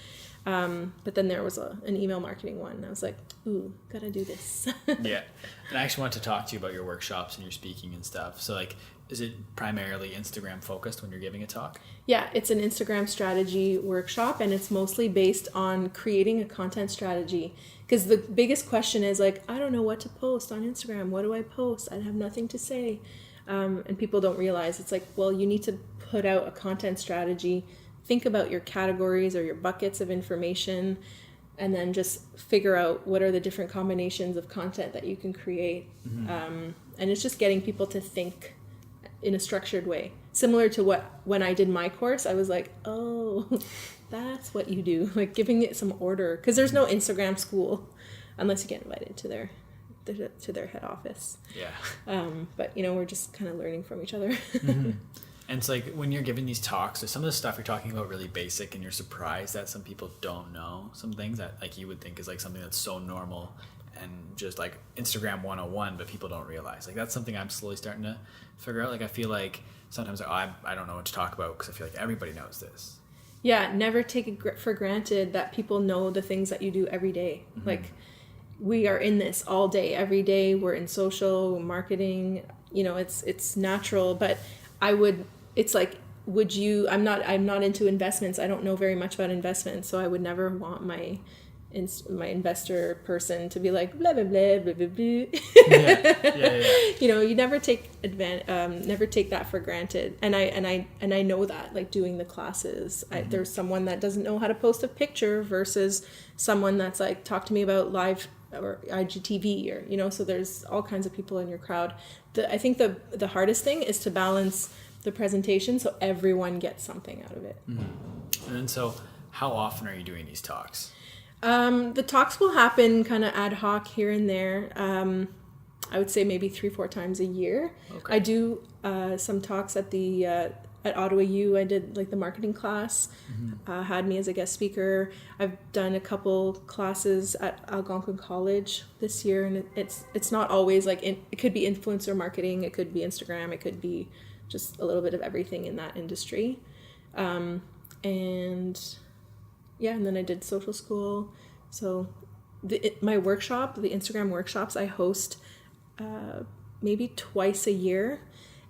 But then there was an email marketing one. And I was like, ooh, gotta do this.
Yeah. And I actually want to talk to you about your workshops and your speaking and stuff. So like, is it primarily Instagram focused when you're giving a talk?
Yeah, it's an Instagram strategy workshop, and it's mostly based on creating a content strategy. Because the biggest question is like, I don't know what to post on Instagram. What do I post? I have nothing to say. And people don't realize it's like, well, you need to put out a content strategy. Think about your categories or your buckets of information, and then just figure out what are the different combinations of content that you can create. And it's just getting people to think in a structured way. Similar to when I did my course, I was like, oh, that's what you do. Like giving it some order. Because there's no Instagram school unless you get invited to their head office.
Yeah.
But, we're just kind of learning from each other.
And it's like when you're giving these talks, so some of the stuff you're talking about really basic, and you're surprised that some people don't know some things that like you would think is like something that's so normal and just like Instagram 101, but people don't realize. Like that's something I'm slowly starting to figure out. Like I feel like sometimes I don't know what to talk about because I feel like everybody knows this.
Yeah, never take it for granted that people know the things that you do every day. Like we are in this all day, every day. We're in social marketing. It's natural, but it's like, I'm not into investments. I don't know very much about investments, so I would never want my investor person to be like blah blah blah blah blah blah. Yeah. You never take that for granted, and I know that, like doing the classes, there's someone that doesn't know how to post a picture versus someone that's like, talk to me about live or IGTV, or so there's all kinds of people in your crowd. I think the hardest thing is to balance the presentation, so everyone gets something out of it.
Mm-hmm. And then, so how often are you doing these talks?
The talks will happen kind of ad hoc here and there. I would say maybe 3-4 times a year. Okay. I do some talks at the at Ottawa U. I did like the marketing class, had me as a guest speaker. I've done a couple classes at Algonquin College this year, and it's not always like it could be influencer marketing, it could be Instagram, it could be just a little bit of everything in that industry. And then I did social school. So my workshop, the Instagram workshops, I host maybe twice a year.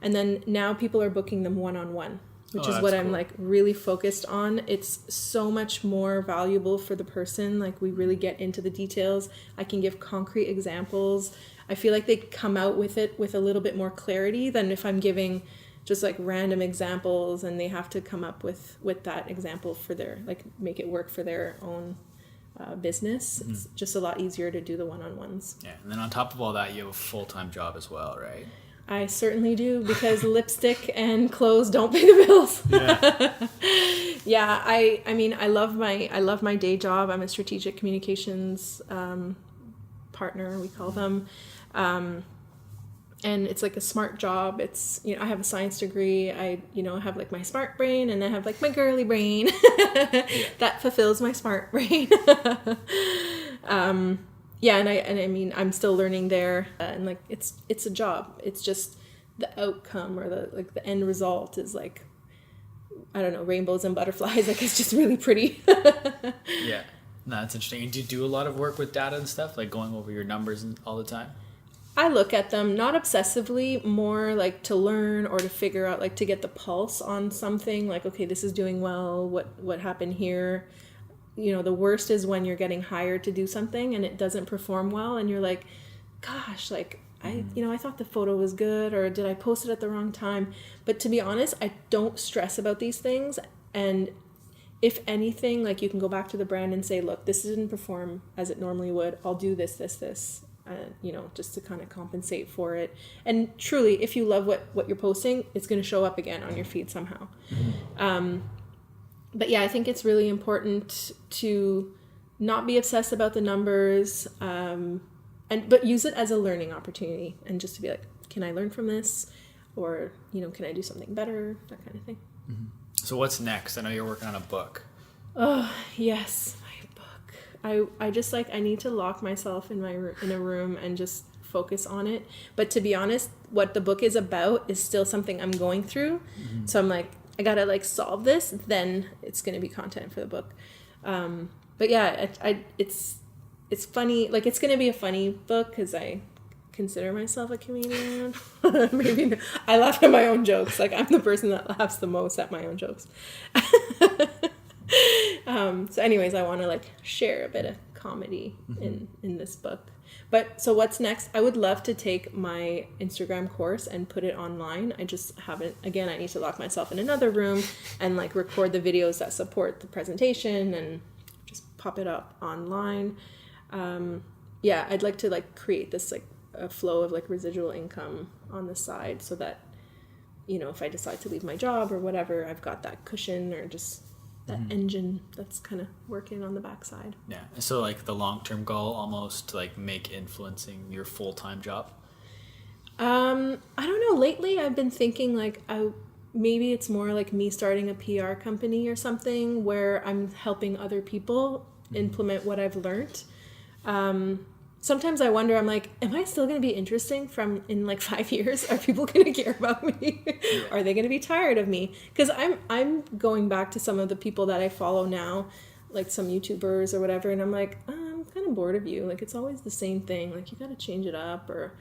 And then now people are booking them one-on-one, which is what I'm like really focused on. It's so much more valuable for the person. Like we really get into the details. I can give concrete examples. I feel like they come out with it with a little bit more clarity than if I'm giving just like random examples and they have to come up with that example for their, like make it work for their own business. It's just a lot easier to do the one-on-ones.
Yeah, and then on top of all that, you have a full-time job as well, right?
I certainly do, because lipstick and clothes don't pay the bills. Yeah. Yeah, I mean, I love my day job. I'm a strategic communications partner, we call them. And it's like a smart job. It's, I have a science degree. I have like my smart brain, and I have like my girly brain that fulfills my smart brain. Yeah, and I mean, I'm still learning there, and like it's a job. It's just the outcome or the end result is like, I don't know, rainbows and butterflies. Like it's just really pretty.
Yeah, no, that's interesting. And do you do a lot of work with data and stuff, like going over your numbers all the time?
I look at them, not obsessively, more like to learn or to figure out, like to get the pulse on something. Like, okay, this is doing well. What happened here? The worst is when you're getting hired to do something and it doesn't perform well, and you're like, gosh, like I thought the photo was good, or did I post it at the wrong time? But to be honest, I don't stress about these things. And if anything, like you can go back to the brand and say, look, this didn't perform as it normally would. I'll do this, just to kind of compensate for it. And truly, if you love what you're posting, it's going to show up again on your feed somehow. But yeah, I think it's really important to not be obsessed about the numbers, but use it as a learning opportunity, and just to be like, can I learn from this? Or, can I do something better? That kind of thing.
Mm-hmm. So what's next? I know you're working on a book.
Oh, yes, my book. I just I need to lock myself in a room and just focus on it. But to be honest, what the book is about is still something I'm going through. Mm-hmm. So I'm like, I gotta solve this, then it's gonna be content for the book. But yeah, it's funny. Like it's gonna be a funny book because I consider myself a comedian. Maybe I laugh at my own jokes. Like I'm the person that laughs the most at my own jokes. So anyways, I want to share a bit of comedy in this book. But so what's next? I would love to take my Instagram course and put it online. I just haven't. Again, I need to lock myself in another room and record the videos that support the presentation and just pop it up online. Yeah, I'd like to create this a flow of residual income on the side, so that if I decide to leave my job or whatever, I've got that cushion or just that engine that's kind of working on the backside. Yeah.
So the long-term goal almost to make influencing your full-time job?
I don't know. Lately I've been thinking maybe it's more me starting a PR company or something where I'm helping other people implement what I've learned. Sometimes I wonder, I'm like, am I still going to be interesting in 5 years? Are people going to care about me? Yeah. Are they going to be tired of me? Because I'm going back to some of the people that I follow now, some YouTubers or whatever, and I'm like, I'm kind of bored of you. It's always the same thing. You got to change it up. Or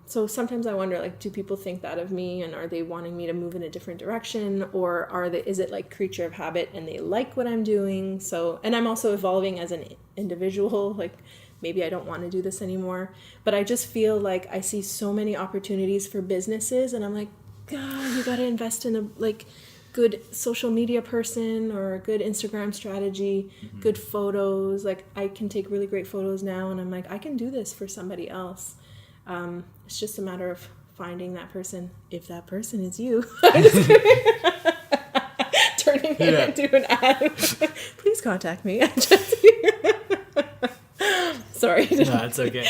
so sometimes I wonder, do people think that of me, and are they wanting me to move in a different direction, or is it creature of habit and they like what I'm doing? So, and I'm also evolving as an individual. Maybe I don't want to do this anymore, but I just feel I see so many opportunities for businesses, and I'm like, God, you got to invest in a good social media person or a good Instagram strategy, good photos. I can take really great photos now, and I'm like, I can do this for somebody else. It's just a matter of finding that person, if that person is you. Turning it into an ad. Please contact me. Sorry.
No, it's okay.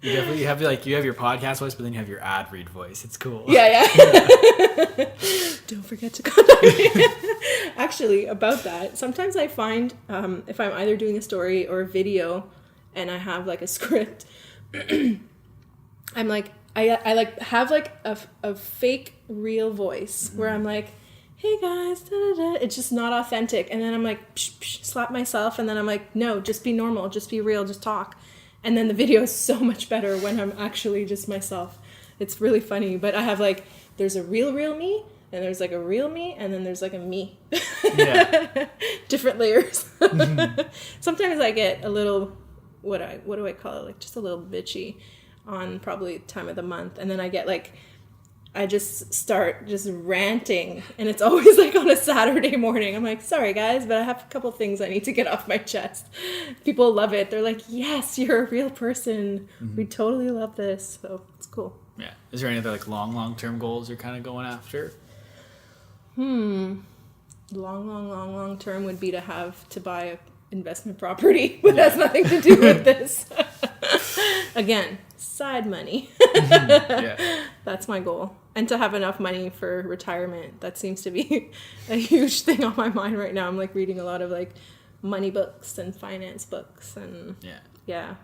You definitely have you have your podcast voice, but then you have your ad read voice. It's cool.
Yeah. Don't forget to contact me. Actually, about that, sometimes I find if I'm either doing a story or a video and I have like a script, I'm like, I like have like a fake real voice where I'm like, hey guys, da, da, da. It's just not authentic. And then I'm like, psh, psh, slap myself. And then I'm like, no, just be normal, just be real, just talk. And then the video is so much better when I'm actually just myself. It's really funny. But I have like, there's a real me, and there's like a real me, and then there's like a me. Yeah. Different layers. Sometimes I get a little, what do I call it? Like just a little bitchy on probably time of the month. And then I get like, I just start just ranting, and it's always like on a Saturday morning. I'm like, sorry guys, but I have a couple things I need to get off my chest. People love it. They're like, yes, you're a real person. We totally love this. So it's cool.
Yeah. Is there any other like long-term goals you're kind of going after?
Long term would be to buy an investment property, but that's nothing to do with this. Again, side money. Yeah. That's my goal. And to have enough money for retirement. That seems to be a huge thing on my mind right now. I'm like reading a lot of like money books and finance books and yeah.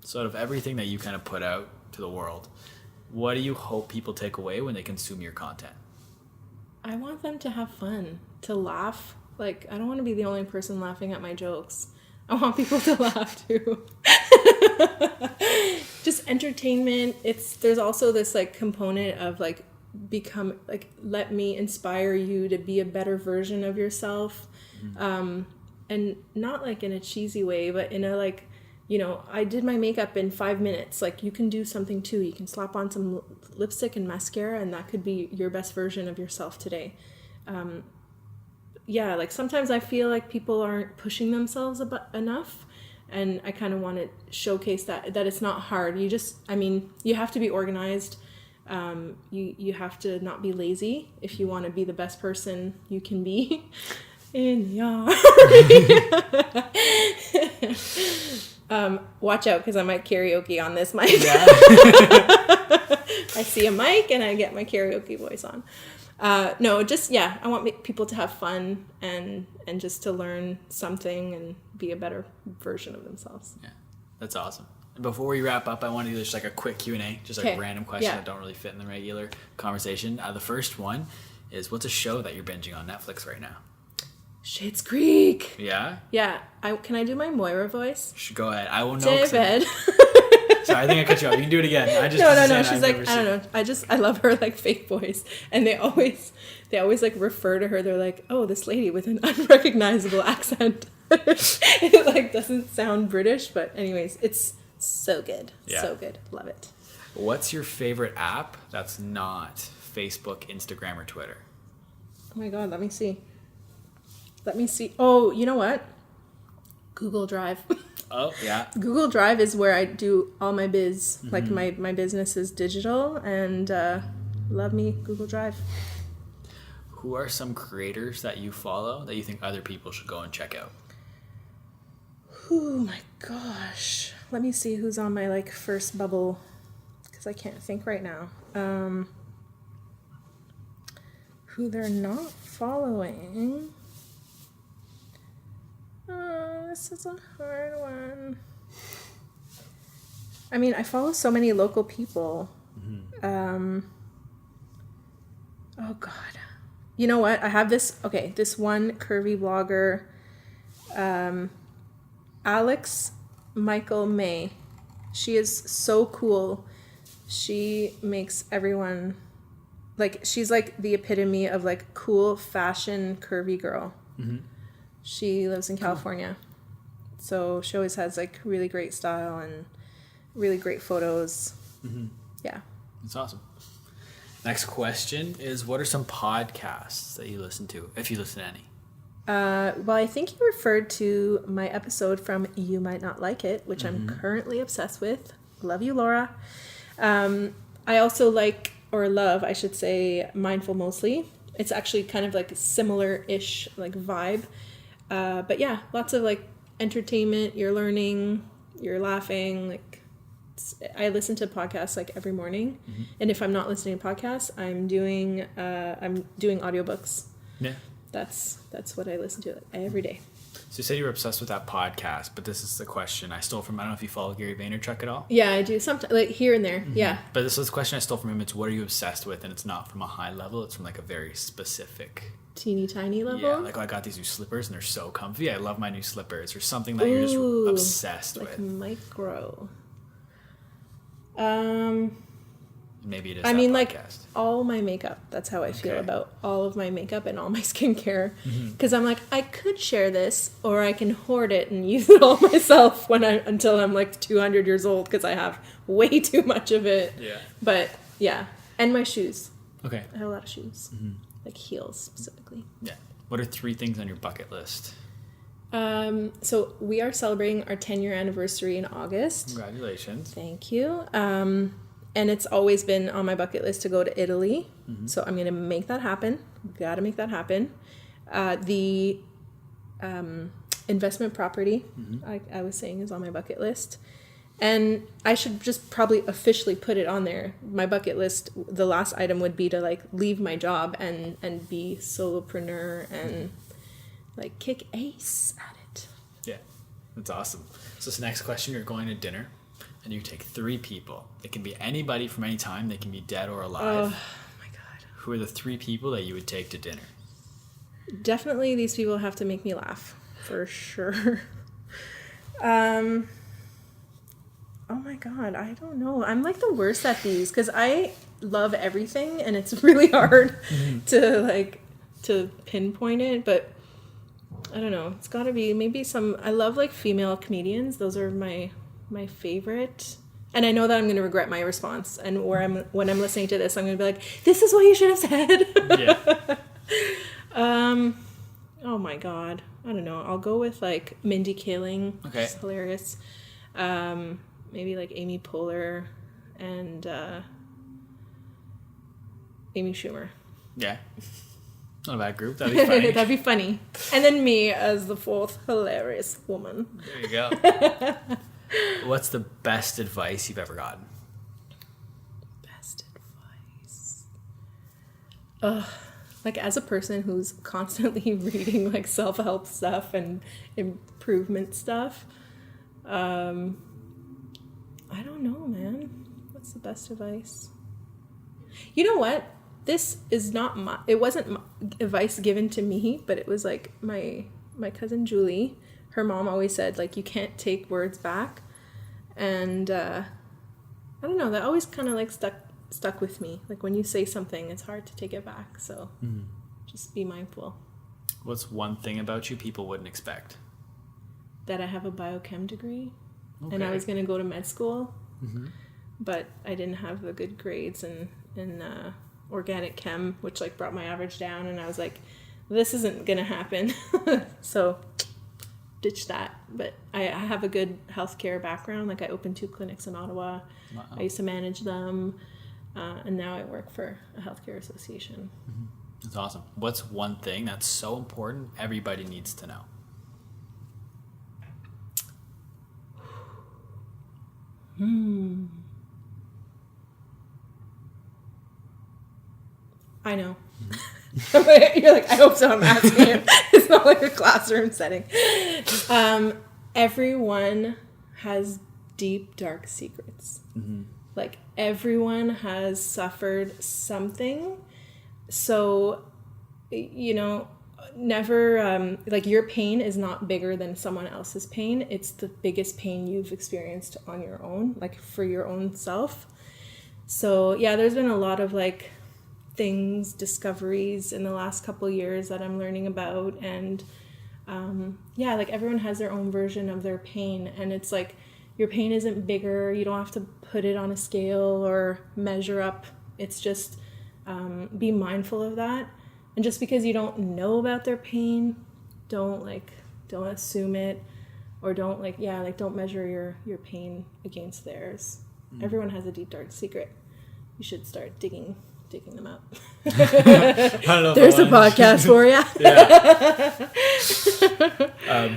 So out of everything that you kind of put out to the world, what do you hope people take away when they consume your content?
I want them to have fun, to laugh. Like, I don't want to be the only person laughing at my jokes. I want people to laugh too. Just entertainment. There's also this like component of like let me inspire you to be a better version of yourself. And not like in a cheesy way, but in a like, you know, I did my makeup in 5 minutes. Like, you can do something too. You can slap on some lipstick and mascara, and that could be your best version of yourself today. Yeah, like sometimes I feel like people aren't pushing themselves enough, and I kind of want to showcase that it's not hard. You have to be organized. You have to not be lazy if you want to be the best person you can be in your watch out, because I might karaoke on this mic. Yeah. I see a mic and I get my karaoke voice on. I want people to have fun and just to learn something and be a better version of themselves.
Yeah, that's awesome. And before we wrap up, I want to do just like a quick Q&A, just like random questions that don't really fit in the regular conversation. The first one is, what's a show that you're binging on Netflix right now?
Schitt's Creek.
Yeah?
Yeah. Can I do my Moira voice?
Go ahead. I will know.
David.
Sorry, I think I cut you off. You can do it again.
No. She's like, I don't know. I love her like fake voice, and they always like refer to her. They're like, oh, this lady with an unrecognizable accent. It like doesn't sound British, but anyways, it's so good. Yeah. So good. Love it.
What's your favorite app that's not Facebook, Instagram, or Twitter?
Oh my God, let me see. Oh, you know what? Google Drive.
Oh, yeah.
Google Drive is where I do all my biz. Like my business is digital, and love me Google Drive.
Who are some creators that you follow that you think other people should go and check out?
Oh my gosh. Let me see who's on my like first bubble, because I can't think right now. Who they're not following. Oh, this is a hard one. I mean, I follow so many local people. Oh God. You know what? I have this one curvy blogger, Alex Michael May. She is so cool. She makes everyone, like, she's like the epitome of like cool fashion curvy girl. She lives in California. So she always has like really great style and really great photos. Yeah.
That's awesome. Next question is, what are some podcasts that you listen to, if you listen to any?
Well, I think you referred to my episode from You Might Not Like It, which I'm currently obsessed with. Love you, Laura. I also like, or love, I should say, Mindful Mostly. It's actually kind of like a similar-ish like vibe. But yeah, lots of like entertainment. You're learning, you're laughing. Like I listen to podcasts like every morning, and if I'm not listening to podcasts, I'm doing audiobooks. Yeah, that's what I listen to every day.
So you said you were obsessed with that podcast, but this is the question I stole from, I don't know if you follow Gary Vaynerchuk at all.
Yeah, I do. Sometimes, like here and there. Yeah.
But this is the question I stole from him. It's what are you obsessed with? And it's not from a high level. It's from like a very specific,
teeny tiny level.
Yeah, like I got these new slippers and they're so comfy. I love my new slippers, or something that you're just obsessed
like
with.
Micro.
Maybe it is.
I mean, like all my makeup. That's how I feel about all of my makeup and all my skincare. Because I'm like, I could share this, or I can hoard it and use it all myself until I'm like 200 years old, because I have way too much of it. Yeah. But yeah, and my shoes. Okay. I have a lot of shoes, like heels specifically. Yeah.
What are 3 things on your bucket list?
So we are celebrating our 10-year anniversary in August.
Congratulations.
Thank you. And it's always been on my bucket list to go to Italy. So I'm going to make that happen. Got to make that happen. The investment property, I was saying, is on my bucket list. And I should just probably officially put it on there. My bucket list, the last item would be to like leave my job and be solopreneur and like kick ace at it.
Yeah, that's awesome. So this next question, you're going to dinner. And you take 3 people. It can be anybody from any time. They can be dead or alive.
Oh my God.
Who are the 3 people that you would take to dinner?
Definitely these people have to make me laugh. For sure. Oh my God. I don't know. I'm like the worst at these because I love everything and it's really hard to pinpoint it. But I don't know. It's got to be maybe I love like female comedians. Those are my favorite, and I know that I'm going to regret my response, and when I'm listening to this I'm going to be like, this is what you should have said. Yeah. Oh my God, I don't know, I'll go with like Mindy Kaling. Okay. She's hilarious. Maybe like Amy Poehler and Amy Schumer.
Yeah, not a bad group. That'd be funny.
That'd be funny. And then me as the 4th hilarious woman.
There you go. What's the best advice you've ever gotten?
Best advice. Like as a person who's constantly reading like self-help stuff and improvement stuff, I don't know, man. What's the best advice? You know what? This is not it wasn't advice given to me, but it was like my cousin Julie. Her mom always said, like, you can't take words back. And I don't know, that always kind of like stuck with me. Like when you say something, it's hard to take it back. So just be mindful.
What's one thing about you people wouldn't expect?
That I have a biochem degree. Okay. And I was going to go to med school. But I didn't have the good grades in organic chem, which like brought my average down. And I was like, this isn't going to happen. So ditch that. But I have a good healthcare background. Like I opened 2 clinics in Ottawa. Wow. I used to manage them, and now I work for a healthcare association.
That's awesome. What's one thing that's so important everybody needs to know?
I know. You're like, I hope someone asking him. It's not like a classroom setting. Everyone has deep, dark secrets. Like, everyone has suffered something. So, you know, never, like, your pain is not bigger than someone else's pain. It's the biggest pain you've experienced on your own, like, for your own self. So, yeah, there's been a lot of, like, discoveries in the last couple of years that I'm learning about, and yeah, like everyone has their own version of their pain, and it's like your pain isn't bigger. You don't have to put it on a scale or measure up. It's just be mindful of that, and just because you don't know about their pain, don't assume it, or don't don't measure your pain against theirs. Everyone has a deep dark secret. You should start digging them up.
I don't know.
There's a podcast for you.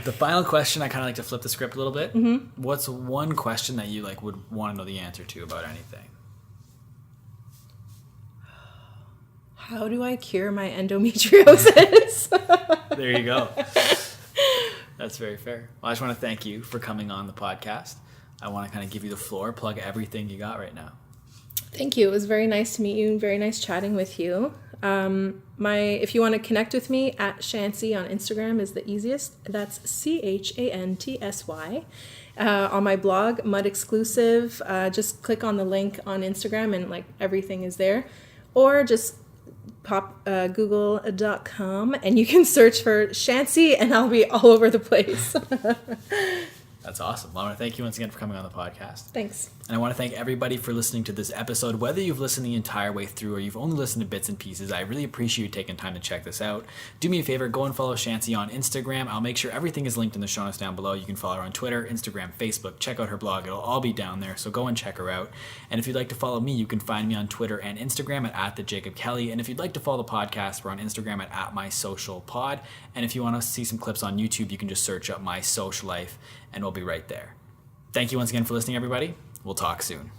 The final question, I kind of like to flip the script a little bit. Mm-hmm. What's one question that you like would want to know the answer to about anything?
How do I cure my endometriosis?
There you go. That's very fair. Well, I just want to thank you for coming on the podcast. I want to kind of give you the floor, plug everything you got right now.
Thank you. It was very nice to meet you and very nice chatting with you. If you want to connect with me, at Chantsy on Instagram is the easiest. That's CHANTSY. On my blog, Modexclusive, just click on the link on Instagram and like everything is there. Or just pop google.com and you can search for Chantsy and I'll be all over the place.
That's awesome. Well, I want to thank you once again for coming on the podcast.
Thanks.
And I want to thank everybody for listening to this episode. Whether you've listened the entire way through or you've only listened to bits and pieces, I really appreciate you taking time to check this out. Do me a favor, go and follow Chantsy on Instagram. I'll make sure everything is linked in the show notes down below. You can follow her on Twitter, Instagram, Facebook. Check out her blog. It'll all be down there, so go and check her out. And if you'd like to follow me, you can find me on Twitter and Instagram at @thejacobkelly. And if you'd like to follow the podcast, we're on Instagram at @mysocialpod. And if you want to see some clips on YouTube, you can just search up My Social Life and we'll be right there. Thank you once again for listening, everybody. We'll talk soon.